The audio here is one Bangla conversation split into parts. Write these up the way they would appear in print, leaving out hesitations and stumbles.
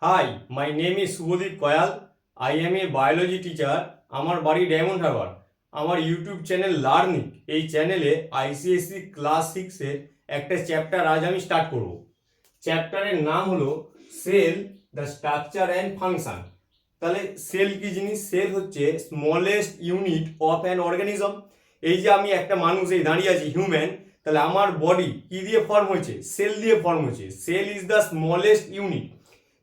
Hi, my name is Subodip Koyal. I am a biology teacher. আমার বাড়ি ডায়মন্ড হারবার। আমার ইউটিউব চ্যানেল লার্নিং এই চ্যানেলে আইসিএসসি ক্লাস 6 এর একটা চ্যাপ্টার আজ আমি স্টার্ট করব। চ্যাপ্টারের নাম হলো cell the structure and function. তাহলে সেল কি জিনিস? সেল হচ্ছে smallest unit of an organism. এই যে আমি একটা মানুষ এই দাঁড়িয়ে আছি হিউম্যান, তাহলে আমার বডি কি দিয়ে ফর্ম হয়েছে? সেল দিয়ে ফর্ম হয়েছে। Cell is the smallest unit.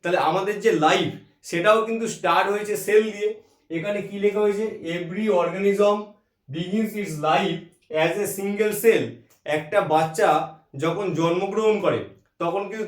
তাহলে আমাদের যে লাইফ সেটাও কিন্তু স্টার্ট হয়েছে সেল দিয়ে। এখানে কি লেখা হয়েছে? Every organism begins it's life as a single sell. একটা বাচ্চা যখন জন্মগ্রহণ করে তখন কিন্তু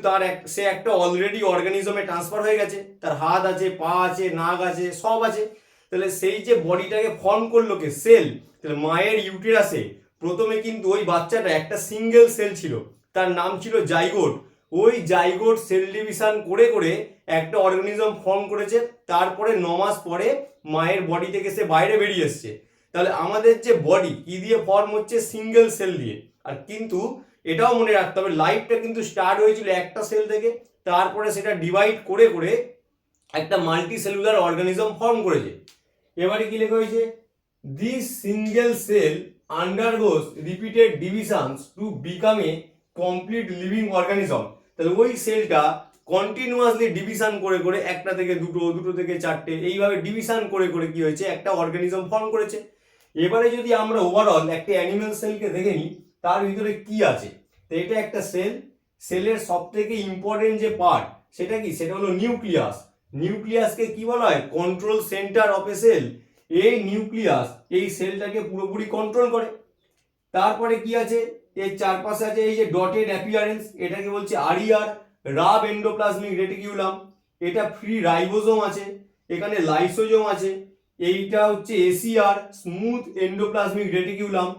সে একটা অলরেডি অর্গানিজমে ট্রান্সফার হয়ে গেছে। তার হাত আছে, পা আছে, নাক আছে, সব আছে। তাহলে সেই যে বডিটাকে ফর্ম করলো কে? সেল। তাহলে মায়ের ইউটেরাসে প্রথমে কিন্তু ওই বাচ্চাটা একটা সিঙ্গেল সেল ছিল, তার নাম ছিল জাইগোট। ওই জাইগোট সেল ডিভিশন করে করে একটা অর্গানিজম ফর্ম করেছে। তারপরে 9 মাস পরে মায়ের বডি থেকে সে বাইরে বেরিয়ে এসছে। তাহলে আমাদের যে বডি কি দিয়ে ফর্ম হচ্ছে? সিঙ্গেল সেল দিয়ে। আর কিন্তু এটাও মনে রাখতে হবে, লাইফটা কিন্তু স্টার্ট হয়েছিল একটা সেল থেকে, তারপরে সেটা ডিভাইড করে করে একটা মাল্টি সেলুলার অর্গানিজম ফর্ম করেছে। এবারে কি লেখা হয়েছে? This single cell আন্ডারগোস repeated divisions to become a complete living organism. তাহলে ওই সেলটা কন্টিনিউয়াসলি ডিভিশন করে করে একটা থেকে দুটো, দুটো থেকে চারটে, এইভাবে ডিভিশন করে করে কি হয়েছে? একটা অর্গানিজম ফর্ম করেছে। এবারে যদি আমরা ওভারঅল একটা অ্যানিমেল সেলকে দেখে নিই, তার ভিতরে কি আছে। তো এটা একটা সেল। সেলের সব থেকে ইম্পর্টেন্ট যে পার্ট সেটা কি? সেটা হলো নিউক্লিয়াস। নিউক্লিয়াসকে কি বলা হয়? Control centre of a cell. এই নিউক্লিয়াস এই সেলটাকে পুরোপুরি কন্ট্রোল করে। তারপরে কি আছে? এর চারপাশে আছে এই যে ডটেড অ্যাপিয়ারেন্স, এটাকে বলছে আরইআর, রাব এন্ডোপ্লাজমিক রেটিকিউলাম। এটা ফ্রি রাইবোজোম আছে, এখানে লাইসোজোম আছে। এইটা হচ্ছে এসিআর, স্মুথ এন্ডোপ্লাজমিক রেটিকিউলাম।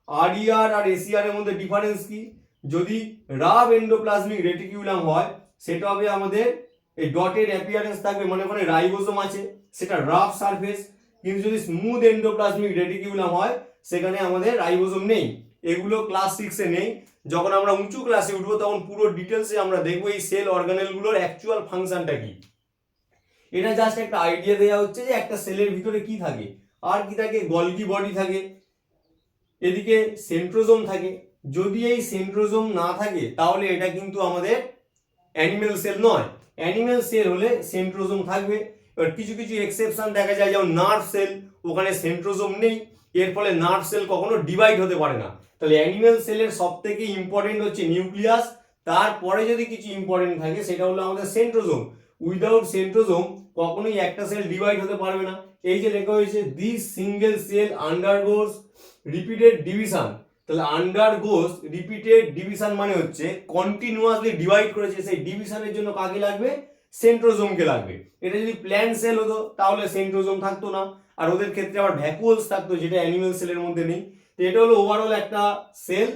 আরইআর আর এসিআর এর মধ্যে ডিফারেন্স কি? যদি রাব এন্ডোপ্লাজমিক রেটিকিউলাম হয় সেটা হবে আমাদের এই ডটেড অ্যাপিয়ারেন্স থাকবে, মানে ওখানে রাইবোজোম আছে, সেটা রাফ সারফেস। কিন্তু যদি স্মুথ এন্ডোপ্লাজমিক রেটিকিউলাম হয় সেখানে আমাদের রাইবোজোম নেই। এগুলো ক্লাস 6 এ নেই। যখন আমরা উঁচু ক্লাসে উঠবো তখন পুরো ডিটেলসে আমরা দেখবো এই সেল অর্গানেলগুলোর অ্যাকচুয়াল ফাংশনটা কি। এটা জাস্ট একটা আইডিয়া দেওয়া হচ্ছে যে একটা সেলের ভিতরে কি থাকে। আর কি থাকে? গলগি বডি থাকে, এদিকে সেন্ট্রোজোম থাকে। যদি এই সেন্ট্রোজোম না থাকে তাহলে এটা কিন্তু আমাদের অ্যানিমেল সেল নয়। অ্যানিমেল সেল হলে সেন্ট্রোজোম থাকবে। এবার কিছু কিছু এক্সেপশন দেখা যায়, যেমন নার্ভ সেল, ওখানে সেন্ট্রোজোম নেই, এর ফলে নার্ভ সেল কখনো ডিভাইড হতে পারে না। তাহলে অ্যানিমেল সেলের সব থেকে ইম্পর্টেন্ট হচ্ছে নিউক্লিয়াস। তারপরে যদি কিছু ইম্পর্টেন্ট থাকে সেটা হলো আমাদের সেন্ট্রোজোম। উইদাউট সেন্ট্রোজোম কখনোই একটা সেল ডিভাইড হতে পারবে না। এই যে লেখা হয়েছে this single cell আন্ডারগোস repeated division. তাহলে আন্ডারগোস রিপিটেড ডিভিশন মানে হচ্ছে কন্টিনিউয়াসলি ডিভাইড করেছে, সেই ডিভিশনের জন্য কাকে লাগবে? সেন্ট্রোজোমকে লাগবে। এটা যদি প্ল্যান্ট সেল হতো তাহলে সেন্ট্রোজোম থাকতো না, আর ওদের ক্ষেত্রে আবার ভ্যাকুয়ালস থাকতো, যেটা অ্যানিমেল সেলের মধ্যে নেই। তো এটা হলো ওভারঅল একটা সেল।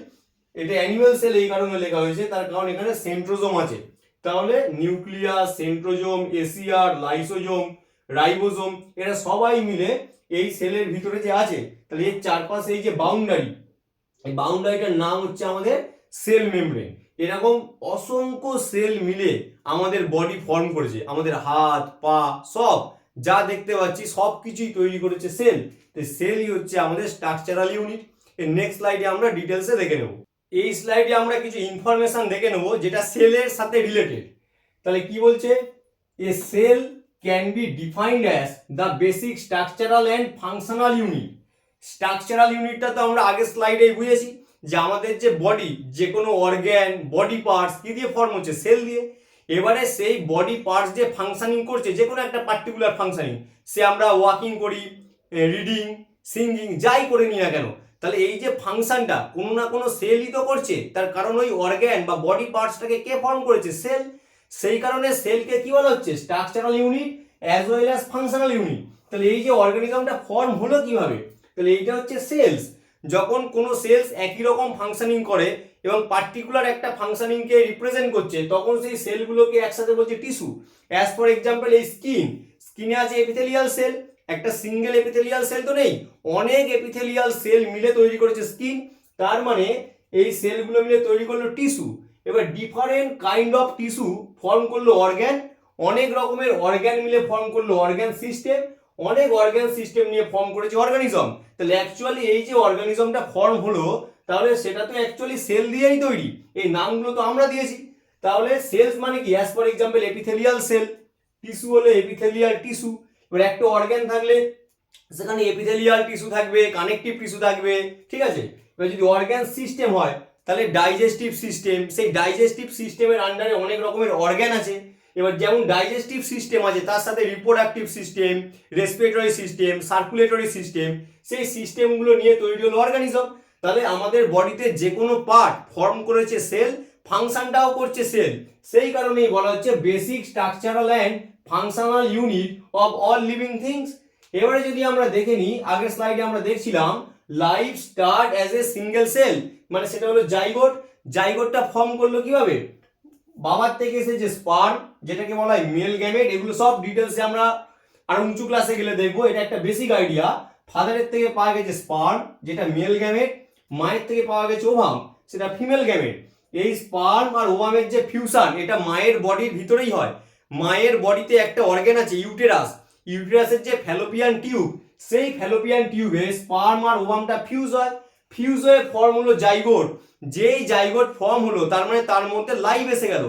এটা অ্যানিমেল সেল এই কারণে লেখা হয়েছে, তার কারণ এখানে সেন্ট্রোজোম আছে। তাহলে nucleus, centrosome, ACR, lysosome, ribosome, এরা সবাই মিলে এই সেলের ভিতরে যে আছে। তাহলে এর চারপাশে এই যে বাউন্ডারি, এই বাউন্ডারিটার নাম হচ্ছে আমাদের সেল মেমব্রেন। এরকম অসংখ্য সেল মিলে আমাদের বডি ফর্ম করেছে। আমাদের হাত, পা, সব যা দেখতে পাচ্ছি সব কিছুই তৈরি করেছে সেল। তো সেলই হচ্ছে আমাদের স্ট্রাকচারাল ইউনিট। এর নেক্সট স্লাইডে আমরা ডিটেলসে দেখে নেব। এই স্লাইডে আমরা কিছু ইনফরমেশন দেখে নেব যেটা সেলের সাথে রিলেটেড। তাহলে কি বলছে? A cell can be defined as the basic structural and functional unit. Structural ইউনিটটা তো আমরা আগের স্লাইডেই বুঝেছি যে আমাদের যে বডি, যে কোনো অর্গ্যান, বডি পার্টস কি দিয়ে ফর্ম হচ্ছে? সেল দিয়ে। এবারে সেই বডি পার্টস যে ফাংশনিং করছে, যে কোনো একটা পার্টিকুলার ফাংশনিং, সে আমরা ওয়াকিং করি, রিডিং, সিঙ্গিং, যাই করে নিই না কেন, তাহলে এই যে ফাংশনটা কোনো না কোনো সেলই তো করছে। তার কারণ ওই অর্গ্যান বা বডি পার্টসটাকে কে ফর্ম করেছে? সেল। সেই কারণে সেলকে কি বলা হচ্ছে? Structural unit as well as functional unit. তাহলে এই যে অর্গানিজমটা ফর্ম হলো কিভাবে? তাহলে এইটা হচ্ছে সেলস। যখন কোনো সেলস একই রকম ফাংশনিং করে এবং পার্টিকুলার একটা ফাংশনিংকে রিপ্রেজেন্ট করছে, তখন সেই সেলগুলোকে একসাথে বলছে টিস্যু। অ্যাজ ফর এক্সাম্পল এই স্কিনে আছে এপিথেলিয়াল সেল। একটা সিঙ্গেল এপিথেলিয়াল সেল তো নেই, অনেক এপিথেলিয়াল সেল মিলে তৈরি করেছে স্কিন। তার মানে এই সেলগুলো মিলে তৈরি করলো টিস্যু। এবার different kind of tissue form করলো অর্গ্যান। অনেক রকমের অর্গ্যান মিলে ফর্ম করলো অর্গ্যান সিস্টেম, অনেক অর্গ্যান সিস্টেম নিয়ে ফর্ম করেছে অর্গানিজম। তাহলে অ্যাকচুয়ালি এই যে অর্গানিজমটা ফর্ম হলো, তাহলে সেটা তো অ্যাকচুয়ালি সেল দিয়েই তৈরি, এই নামগুলো তো আমরা দিয়েছি। তাহলে সেলস মানে কি, as for example epithelial cell, tissue হলে এপিথেলিয়াল টিস্যু। এবার একটা অর্গ্যান থাকলে সেখানে এপিথেলিয়াল টিস্যু থাকবে, কানেকটিভ টিস্যু থাকবে, ঠিক আছে। এবার যদি অর্গ্যান সিস্টেম হয় তাহলে ডাইজেস্টিভ সিস্টেম, সেই ডাইজেস্টিভ সিস্টেমের আন্ডারে অনেক রকমের অর্গ্যান আছে। এবার যেমন ডাইজেস্টিভ সিস্টেম আছে তার সাথে reproductive system, respiratory system, circulatory system, সেই সিস্টেমগুলো নিয়ে তৈরি হলো অর্গানিজম। তাহলে আমাদের বডিতে যে কোনো পার্ট ফর্ম করেছে সেল, ফাংশনটাও করছে সেল, সেই কারণেই বলা হচ্ছে basic structural and functional unit of all living things. এবারে যদি আমরা দেখে নিই, আগের স্লাইডে আমরা দেখছিলাম life start as a single sell, মানে সেটা হলো জাইগোট। জাইগোটটা ফর্ম করলো কিভাবে, বাবার থেকে এসেছে স্পার্ম, যেটাকে বলা হয় মেল গ্যামেট। এগুলো সব ডিটেলসে আমরা আর উঁচু ক্লাসে গেলে দেখবো, এটা একটা বেসিক আইডিয়া। ফাদারের থেকে পাওয়া গেছে স্পার্ম, যেটা মেল গ্যামেট, মায়ের থেকে পাওয়া গেছে ওভাম, সেটা ফিমেল গ্যামেট। এই স্পার্ম আর ওভামের যে ফিউশন, এটা মায়ের বডির ভিতরেই হয়। মায়ের বডিতে একটা অর্গান আছে ইউটেরাস, ইউটেরাসের যে ফ্যালোপিয়ান টিউব, সেই ফ্যালোপিয়ান টিউবে স্পার্ম আর ওভামটা ফিউজ হয়, ফিউজ হয়ে ফর্ম হলো জাইগোট। যেই জাইগোট ফর্ম হলো তার মানে তার মধ্যে লাইফ এসে গেল।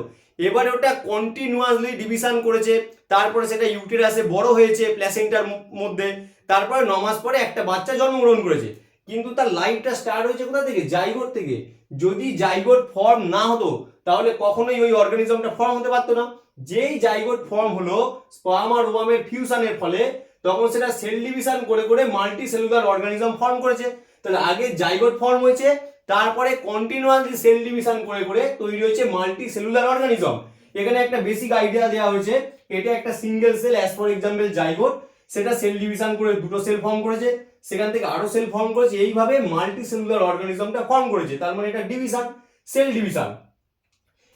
এবারে ওটা কন্টিনিউয়াসলি ডিভিশন করেছে, তারপরে সেটা ইউটেরাসে বড় হয়েছে প্ল্যাসেন্টার মধ্যে, তারপরে 9 মাস পরে একটা বাচ্চা জন্মগ্রহণ করেছে। কিন্তু তার লাইফটা স্টার্ট হয়েছে কোথা থেকে, জাইগোট থেকে। যদি জাইগোট ফর্ম না হতো তাহলে কখনোই ওই অর্গানিজমটা ফর্ম হতে পারতো না। যেই জাইগোট ফর্ম হলো স্পার্ম আর ওভামের ফিউশনের ফলে, তখন সেটা সেল ডিভিশন করে করে মাল্টি সেলুলার অর্গানিজম ফর্ম করেছে। তাহলে আগে জাইগোট ফর্ম হয়েছে, তারপরে কন্টিনিউয়াসলি সেল ডিভিশন করে করে তৈরি হয়েছে মাল্টি সেলুলার অর্গানিজম। এখানে একটা বেসিক আইডিয়া দেওয়া হয়েছে, এটা একটা single cell, as for example zygote, সেটা সেল ডিভিশন করে দুটো সেল ফর্ম করেছে, সেখান থেকে আরো সেল ফর্ম করেছে, এইভাবে মাল্টি সেলুলার অর্গানিজমটা ফর্ম করেছে। তার মানে এটা ডিভিশন, সেল ডিভিশন।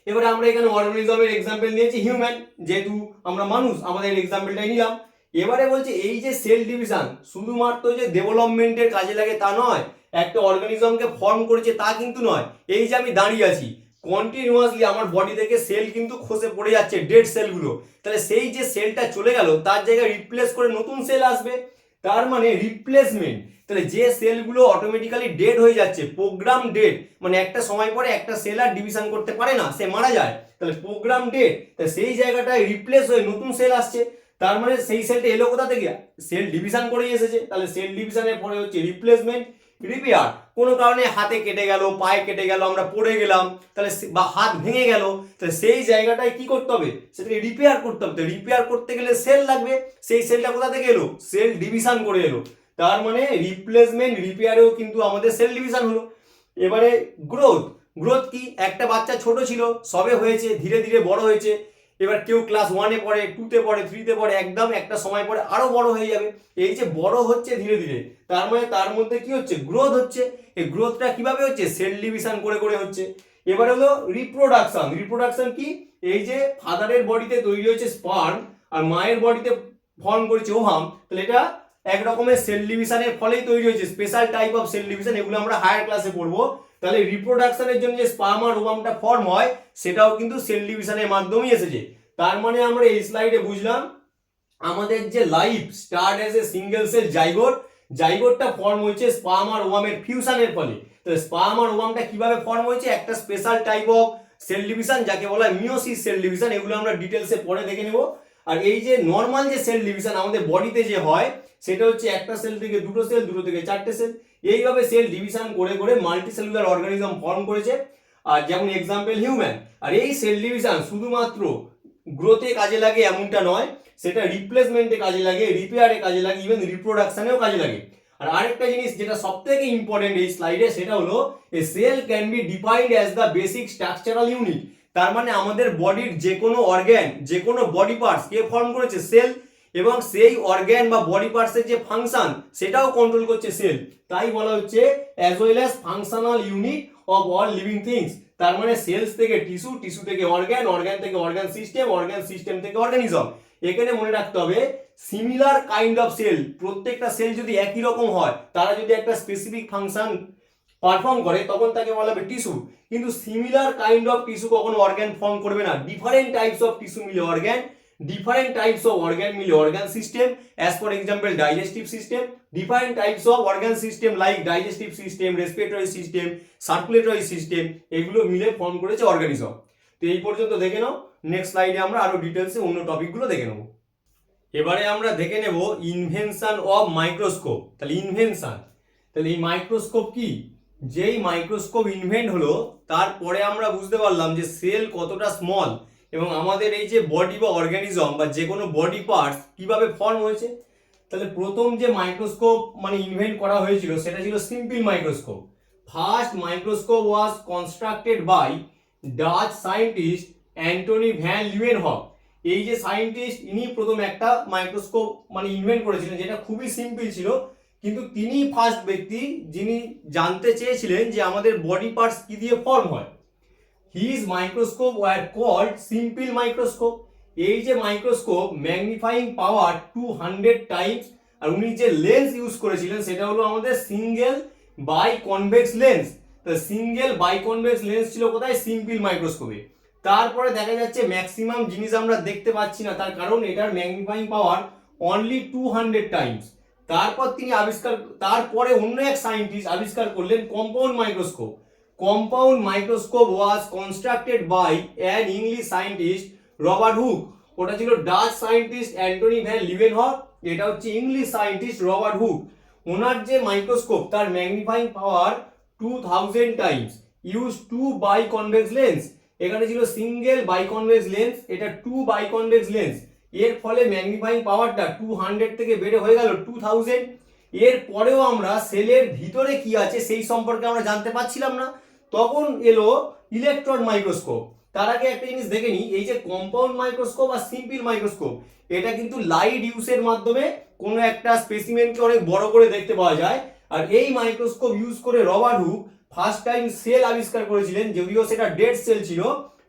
এবারে আমরা এখানে অর্গানিজমের এক্সাম্পল নিয়েছি হিউম্যান, যেহেতু আমরা মানুষ আমাদের এক্সাম্পলটাই নিলাম। এবারে বলছে এই যে সেল ডিভিশন শুধুমাত্র যে ডেভেলপমেন্টের কাজে লাগে তা নয়, একটা অর্গানিজমকে ফর্ম করেছে তা কিন্তু নয়। এই যে আমি দাঁড়িয়ে আছি, কন্টিনিউয়াসলি আমার বডি থেকে সেল কিন্তু খসে পড়ে যাচ্ছে, ডেড সেলগুলো। তাহলে সেই যে সেলটা চলে গেল তার জায়গায় রিপ্লেস করে নতুন সেল আসবে, তার মানে রিপ্লেসমেন্ট। তাহলে যে সেলগুলো অটোমেটিক্যালি ডেড হয়ে যাচ্ছে, প্রোগ্রাম ডেড, মানে একটা সময় পরে একটা সেল আর ডিভিশন করতে পারে না, সে মারা যায়, তাহলে প্রোগ্রাম ডেড। তাহলে সেই জায়গাটায় রিপ্লেস হয়ে নতুন সেল আসছে, তার মানে সেই সেলটা এলো কোথা থেকে, সেল ডিভিশন করেই এসেছে। তাহলে সেল ডিভিশনের পরে হচ্ছে রিপ্লেসমেন্ট, রিপেয়ার। কোনো কারণে হাতে কেটে গেল, পায়ে কেটে গেল, আমরা পড়ে গেলাম, তাহলে বা হাত ভেঙে গেল, তাহলে সেই জায়গাটায় কি করতে হবে, সেটাকে রিপেয়ার করতে হবে। রিপেয়ার করতে গেলে সেল লাগবে, সেই সেলটা কোথা থেকে এলো, সেল ডিভিশন করে এলো। তার মানে রিপ্লেসমেন্ট রিপেয়ারেও কিন্তু আমাদের সেল ডিভিশন হলো। এবারে গ্রোথ, গ্রোথ কি, একটা বাচ্চা ছোট ছিল, সবে হয়েছে, ধীরে ধীরে বড় হয়েছে। এবার কেউ ক্লাস 1-এ পড়ে, 2-তে পড়ে, 3-তে পড়ে, একদম একটা সময় পরে আরো বড় হয়ে যাবে। এই যে বড় হচ্ছে ধীরে ধীরে, তার মানে তার মধ্যে কি হচ্ছে, গ্রোথ হচ্ছে। এই গ্রোথটা কিভাবে হচ্ছে, সেল ডিভিশন করে করে হচ্ছে। এবার হলো রিপ্রোডাকশন। রিপ্রোডাকশন কি, এই যে ফাদারের বডিতে তৈরি হয়েছে স্পার্ম আর মায়ের বডিতে ফর্ম করেছে ওভাম, তাহলে এটা এক রকমের সেল ডিভিশনের ফলেই তৈরি হয়েছে, special type of cell division, এগুলো আমরা হায়ার ক্লাসে পড়বো। তাহলে রিপ্রোডাকশনের জন্য যে স্পার্ম আর ওভামটা ফর্ম হয় সেটাও কিন্তু সেল ডিভিশনের মাধ্যমেই এসেছে। তার মানে আমরা এই স্লাইডে বুঝলাম আমাদের যে life start as a single cell zygote, জাইগোটটা ফর্ম হয়েছে স্পার্ম আর ওভামের ফিউশনের ফলে। তো স্পার্ম আর ওভামটা কিভাবে ফর্ম হয়েছে, একটা special type of cell division যাকে বলা হয় মিওসিস সেল ডিভিশন, এগুলো আমরা ডিটেলসে পরে দেখে নেব। আর এই যে নর্মাল যে সেল ডিভিশন আমাদের বডিতে যে হয়, সেটা হচ্ছে একটা সেল থেকে দুটো সেল, দুটো থেকে চারটে সেল, এইভাবে সেল ডিভিশন করে করে মাল্টি সেলুলার অর্গানিজম ফর্ম করেছে। আর যেমন এক্সাম্পল হিউম্যান। আর এই সেল ডিভিশন শুধুমাত্র গ্রোথে কাজে লাগে এমনটা নয়, সেটা রিপ্লেসমেন্টে কাজে লাগে, রিপেয়ারে কাজে লাগে, ইভেন রিপ্রোডাকশনেও কাজে লাগে। আর আরেকটা জিনিস যেটা সবথেকে ইম্পর্টেন্ট এই স্লাইডে, সেটা হলো a cell can be defined as the basic structural unit. তার মানে আমাদের বডির যে কোনো অর্গ্যান, যে কোনো বডি পার্টস কে ফর্ম করেছে, সেল, এবং সেই অর্গ্যান বা বডি পার্টসের যে ফাংশন সেটাও কন্ট্রোল করছে সেল। তাই বলা হচ্ছে as well as functional unit of all living things. তার মানে সেলস থেকে টিস্যু, টিস্যু থেকে অর্গ্যান, অর্গ্যান থেকে অর্গ্যান সিস্টেম, অর্গ্যান সিস্টেম থেকে অর্গানিজম। এখানে মনে রাখতে হবে সিমিলার কাইন্ড অফ সেল, প্রত্যেকটা সেল যদি একই রকম হয়, তারা যদি একটা স্পেসিফিক ফাংশন পারফর্ম করে, তখন তাকে বলা হবে টিস্যু। কিন্তু সিমিলার কাইন্ড অফ টিস্যু কখনো অর্গ্যান ফর্ম করবে না, ডিফারেন্ট টাইপস অফ টিস্যু মিলে organ, different types of organ system, as for example digestive system, different types of organ system like digestive system, respiratory system, circulatory system, এগুলো মিলে ফর্ম করেছে অর্গানিজম। তো এই পর্যন্ত দেখে নাও, নেক্সট স্লাইডে আমরা আরো ডিটেলসে অন্য টপিকগুলো দেখে নেব। এবারে আমরা দেখে নেব ইনভেনশন অফ মাইক্রোস্কোপ। তাহলে ইনভেনশন, তাহলে এই মাইক্রোস্কোপ কি, যেই মাইক্রোস্কোপ ইনভেন্ট হলো তারপরে আমরা বুঝতে পারলাম যে সেল কতটা স্মল এবং আমাদের এই যে বডি বা অর্গানিজম বা যে কোনো বডি পার্টস কিভাবে ফর্ম হয়েছে। তাহলে প্রথম যে মাইক্রোস্কোপ মানে ইনভেন্ট করা হয়েছিল সেটা ছিল simple microscope. First microscope was constructed by Dutch scientist Antony van Leeuwenhoek. এই যে সায়েন্টিস্ট ইনি প্রথম একটা মাইক্রোস্কোপ মানে ইনভেন্ট করেছিলেন যেটা খুবই সিম্পল ছিল, কিন্তু তিনি ফার্স্ট ব্যক্তি যিনি জানতে চেয়েছিলেন যে আমাদের বডি পার্টস কি দিয়ে ফর্ম হয়। His microscope were called simple microscope. এই যে মাইক্রোস্কোপ ম্যাগনিফাইং পাওয়ার 200 টাইমস, আর উনি যে লেন্স ইউজ করেছিলেন সেটা হলো আমাদের সিঙ্গেল বাই কনভেক্স লেন্স। তো সিঙ্গেল বাই কনভেক্স লেন্স ছিল কোথায়, সিম্পল মাইক্রোস্কোপে। তারপরে দেখা যাচ্ছে ম্যাক্সিমাম জিনিস আমরা দেখতে পাচ্ছি না, তার কারণ এটার ম্যাগনিফাইং পাওয়ার অনলি 200 টাইমস। তারপর তিনি তারপরে অন্য এক সায়েন্টিস্ট আবিষ্কার করলেন compound microscope. Compound microscope was constructed by an English scientist Robert Hooke. ওটা ছিল Dutch scientist Antony van Leeuwenhoek, এটা হচ্ছে ইংলিশ সায়েন্টিস্ট রবার্ট হুক। ওনার যে মাইক্রোস্কোপ তার magnifying power 2000 times, use 2 biconvex lens. এখানে ছিল সিঙ্গেল বাই কনভেক্স লেন্স, এটা 2 বাই কনভেক্স লেন্স। এর ফলে ম্যাগনিফাইং পাওয়ারটা 200 থেকে বেড়ে হয়ে গেল 2000। এর পরেও আমরা সেলের ভিতরে কি আছে সেই সম্পর্কে আমরা জানতে পারছিলাম না, তখন এলো ইলেকট্রন মাইক্রোস্কোপ। তার আগে একটা জিনিস দেখে নিই, এই যে কম্পাউন্ড মাইক্রোস্কোপ আর সিম্পল মাইক্রোস্কোপ এটা কিন্তু লাইট ইউজের মাধ্যমে কোনো একটা স্পেসিমেনকে অনেক বড় করে দেখতে পাওয়া যায়। আর এই মাইক্রোস্কোপ ইউজ করে Robert Hooke first time cell আবিষ্কার করেছিলেন, যদিও সেটা ডেড সেল ছিল,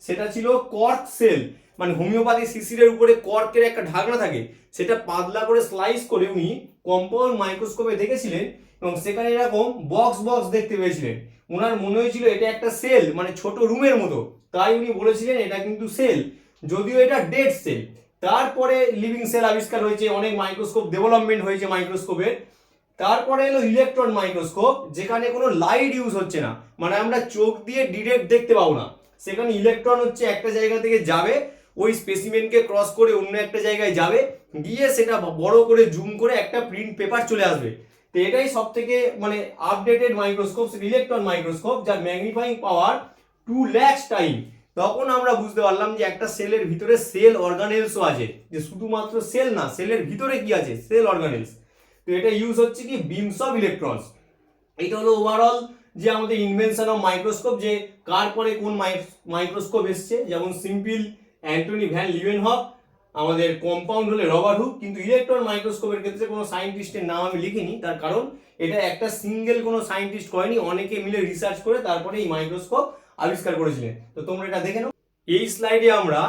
সেটা ছিল কর্ক সেল। মানে হোমিওপ্যাথি শিশিরের উপরে কর্কের একটা ঢাকনা থাকে, সেটা পাতলা করে স্লাইস করে উনি কম্পাউন্ড মাইক্রোস্কোপে দেখেছিলেন এবং সেখানে এরকম বক্স বক্স দেখতে পেয়েছিলেন। ওনার মনে হয়েছিল এটা একটা সেল, মানে ছোট রুমের মতো, তাই উনি বলেছিলেন এটা কিন্তু সেল, যদিও এটা ডেড সেল। তারপরে লিভিং সেল আবিষ্কার হয়েছে, অনেক মাইক্রোস্কোপ ডেভেলপমেন্ট হয়েছে মাইক্রোস্কোপের। তারপরে এলো ইলেকট্রন মাইক্রোস্কোপ, যেখানে কোনো লাইট ইউজ হচ্ছে না, মানে আমরা চোখ দিয়ে ডিরেক্ট দেখতে পাবো না, সেখানে ইলেকট্রন হচ্ছে একটা জায়গা থেকে যাবে, ওই স্পেসিমেনকে ক্রস করে অন্য একটা জায়গায় যাবে, গিয়ে সেটা বড় করে জুম করে একটা প্রিন্ট পেপার চলে আসবে। তো এটাই সব থেকে মানে আপডেটেড মাইক্রোস্কোপ, ইলেকট্রন মাইক্রোস্কোপ, যার ম্যাগনিফাইং পাওয়ার 2 লাখ টাইম। তখন আমরা বুঝতে পারলাম যে একটা সেলের ভিতরে সেল অর্গানেলসও আছে, যে শুধুমাত্র সেল না, সেলের ভিতরে কি আছে, সেল অর্গানেলস। তো এটা ইউজ হচ্ছে কি, বিমস অফ ইলেকট্রনস। এটা হলো ওভারঅল যে আমাদের ইনভেনশন অফ মাইক্রোস্কোপ, যে কার পরে কোন মাইক্রোস্কোপ এসছে। যেমন সিম্পল অ্যান্টনি ভ্যান লিউয়েনহফ, আমাদের কম্পাউন্ড হলে রবার্ট হুক। কিন্তু ইলেকট্রন মাইক্রোস্কোপের ক্ষেত্রে কোনো সায়েন্টিস্টের নাম আমি লিখিনি, তার কারণ এটা একটা সিঙ্গেল কোনো সায়েন্টিস্ট করেনি, অনেকে মিলে রিসার্চ করে তারপরে এই মাইক্রোস্কোপ আবিষ্কার করেছিলেন। তো তোমরা এটা দেখে নাও। এই স্লাইডে আমরা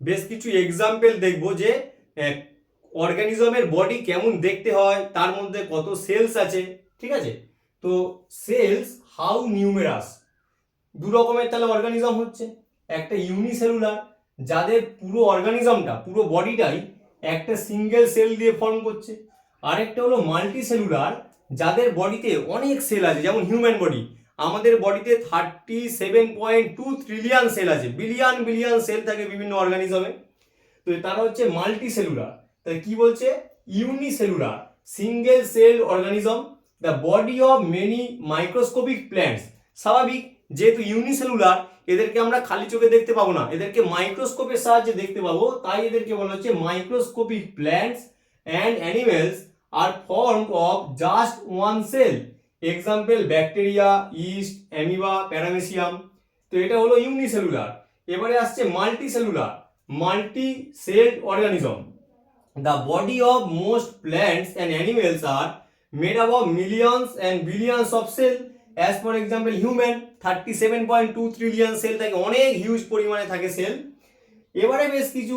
বেশ কিছু এক্সাম্পল দেখবো যে অর্গানিজমের বডি কেমন দেখতে হয়, তার মধ্যে কত সেলস আছে, ঠিক আছে। তো সেলস হাউ নিউমেরাস, দু রকমের তাহলে অর্গানিজম হচ্ছে, একটা ইউনিসেলুলার যাদের পুরো অর্গানিজমটা পুরো বডিটাই একটা সিঙ্গেল সেল দিয়ে ফর্ম করছে, আরেকটা হলো মাল্টি সেলুলার যাদের বডিতে অনেক সেল আছে, যেমন হিউম্যান বডি, আমাদের বডিতে 37.2 ট্রিলিয়ন সেল আছে, বিলিয়ন বিলিয়ন সেল থাকে বিভিন্ন অর্গানিজমে। তো তারা হচ্ছে মাল্টি সেলুলার। তাহলে কি বলছে, unicellular single cell organism, the body of many microscopic plants. স্বাভাবিক, যেহেতু ইউনিসেলুলার এদেরকে আমরা খালি চোখে দেখতে পাবো না, এদেরকে মাইক্রোস্কোপের সাহায্যে দেখতে পাবো, তাই এদেরকে বলা হচ্ছে microscopic plants and animals are formed of just one cell. Example bacteria, yeast, amoeba, paramecium. তো এটা হলো ইউনিসেলুলার। এবারে আসছে multi cellular, multi celled organism. The body of most plants and animals are made up of millions and billions of cells. As for example, human 37.2 trillion sell থাকে, অনেক হিউজ পরিমাণে থাকে সেল। এবারে বেশ কিছু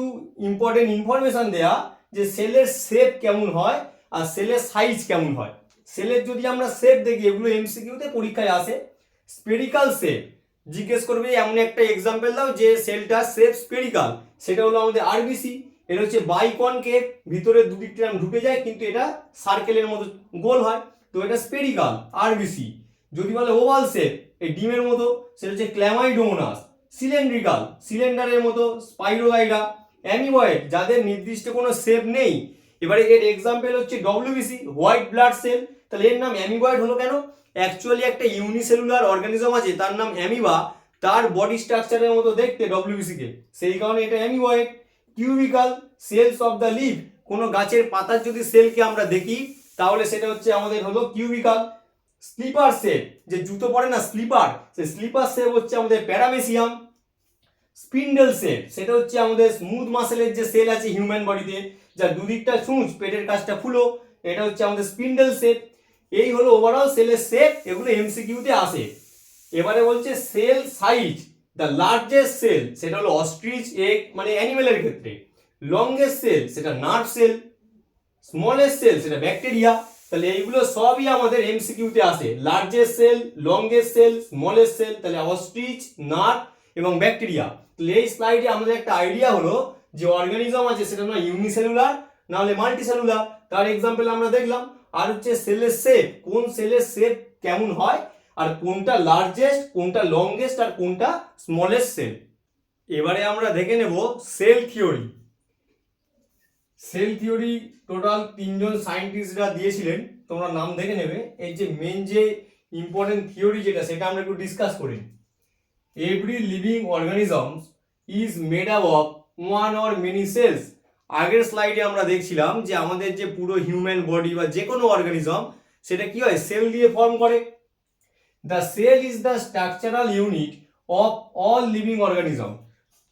ইম্পর্টেন্ট ইনফরমেশন দেয়া যে সেলের শেপ কেমন হয় আর সেলের সাইজ কেমন হয়। সেলের যদি আমরা শেপ দেখি, এগুলো এমসিকিউতে পরীক্ষায় আসে। স্পেরিক্যাল শেপ জিজ্ঞেস করবে, এমন একটা এক্সাম্পল দাও যে সেলটার শেপ স্পেরিক্যাল, সেটা হলো আমাদের আরবিসি। এটা হচ্ছে বাইকনকেভ, ভিতরে দুদিকটা ঢুকে যায় কিন্তু এটা সার্কেলের মতো গোল হয়, তো এটা স্পেরিকাল আরবিসি। যদি বলে ওভাল শেপ, এই ডিমের মতো, সেটা হচ্ছে ক্ল্যামাইডোমোনাস। সিলিন্ড্রিকাল, সিলিন্ডারের মতো স্পাইরোগাইডা। অ্যামিবয়েড, যাদের নির্দিষ্ট কোনো শেপ নেই। এবারে এর এক্সাম্পল হচ্ছে ডব্লিউবিসি, হোয়াইট ব্লাড সেল। তাহলে এর নাম অ্যামিবয়েড হলো কেন? অ্যাকচুয়ালি একটা ইউনিসেলুলার অর্গানিজম আছে, তার নাম অ্যামিবা, তার বডি স্ট্রাকচারের মতো দেখতে ডব্লিউবিসি কে, সেই কারণে এটা amoeboid. Cubical, cells of the leaf, কোনো গাছের পাতার যদি সেলকে আমরা দেখি তাহলে সেটা হচ্ছে আমাদের হলো কিউবিকাল। স্লিপার শেপ, যে জুতো পরে না স্লিপার, সেই স্লিপার শেপ হচ্ছে আমাদের প্যারামেসিয়াম। স্পিন্ডেল শেপ, সেটা হচ্ছে আমাদের স্মুথ মাসেলের যে সেল আছে হিউম্যান বডিতে, যার দুদিকটা সূঁচ, পেটের কাছটা ফুলো, এটা হচ্ছে আমাদের স্পিন্ডেল শেপ। এই হলো ওভারঅল সেলের শেপ, এগুলো এমসিকিউতে আসে। এবারে বলছে cell size, the largest cell সেটা হলো অস্ট্রিচ এগ, মানে অ্যানিমেলের ক্ষেত্রে। লংগেস্ট সেল সেটা নার্ভ সেল। স্মলেস্ট সেল সেটা ব্যাকটেরিয়া। তাহলে এইগুলো সবই আমাদের এমসিকিউতে আসে। Largest cell, longest cell, smallest cell, তাহলে অস্ট্রিচ, নার্ভ এবং ব্যাকটেরিয়া। তাহলে এই স্লাইডে আমাদের একটা আইডিয়া হলো যে অর্গানিজম আছে সেটা না ইউনিসেলুলার না হলে মাল্টিসেলুলার, তার এক্সাম্পল আমরা দেখলাম। আর হচ্ছে সেলের শেপ, কোন সেলের শেপ কেমন হয়, আর কোনটা লার্জেস্ট, কোনটা লংগেস্ট, আর কোনটা স্মলেস্ট সেল। এবারে আমরা দেখে নেব cell theory. Cell theory total 3জন সায়েন্টিস্টরা দিয়েছিলেন, তোমরা নাম দেখে নেবে। এই যে মেন যে ইম্পর্টেন্ট থিওরি যেটা, সেটা আমরা একটু ডিসকাস করি। Every living organisms is made up of one or many cells. আগের স্লাইডে আমরা দেখছিলাম যে আমাদের যে পুরো হিউম্যান বডি বা যে কোনো অর্গানিজম, সেটা কি হয়, সেল দিয়ে ফর্ম করে। The cell is the structural unit of all living organism.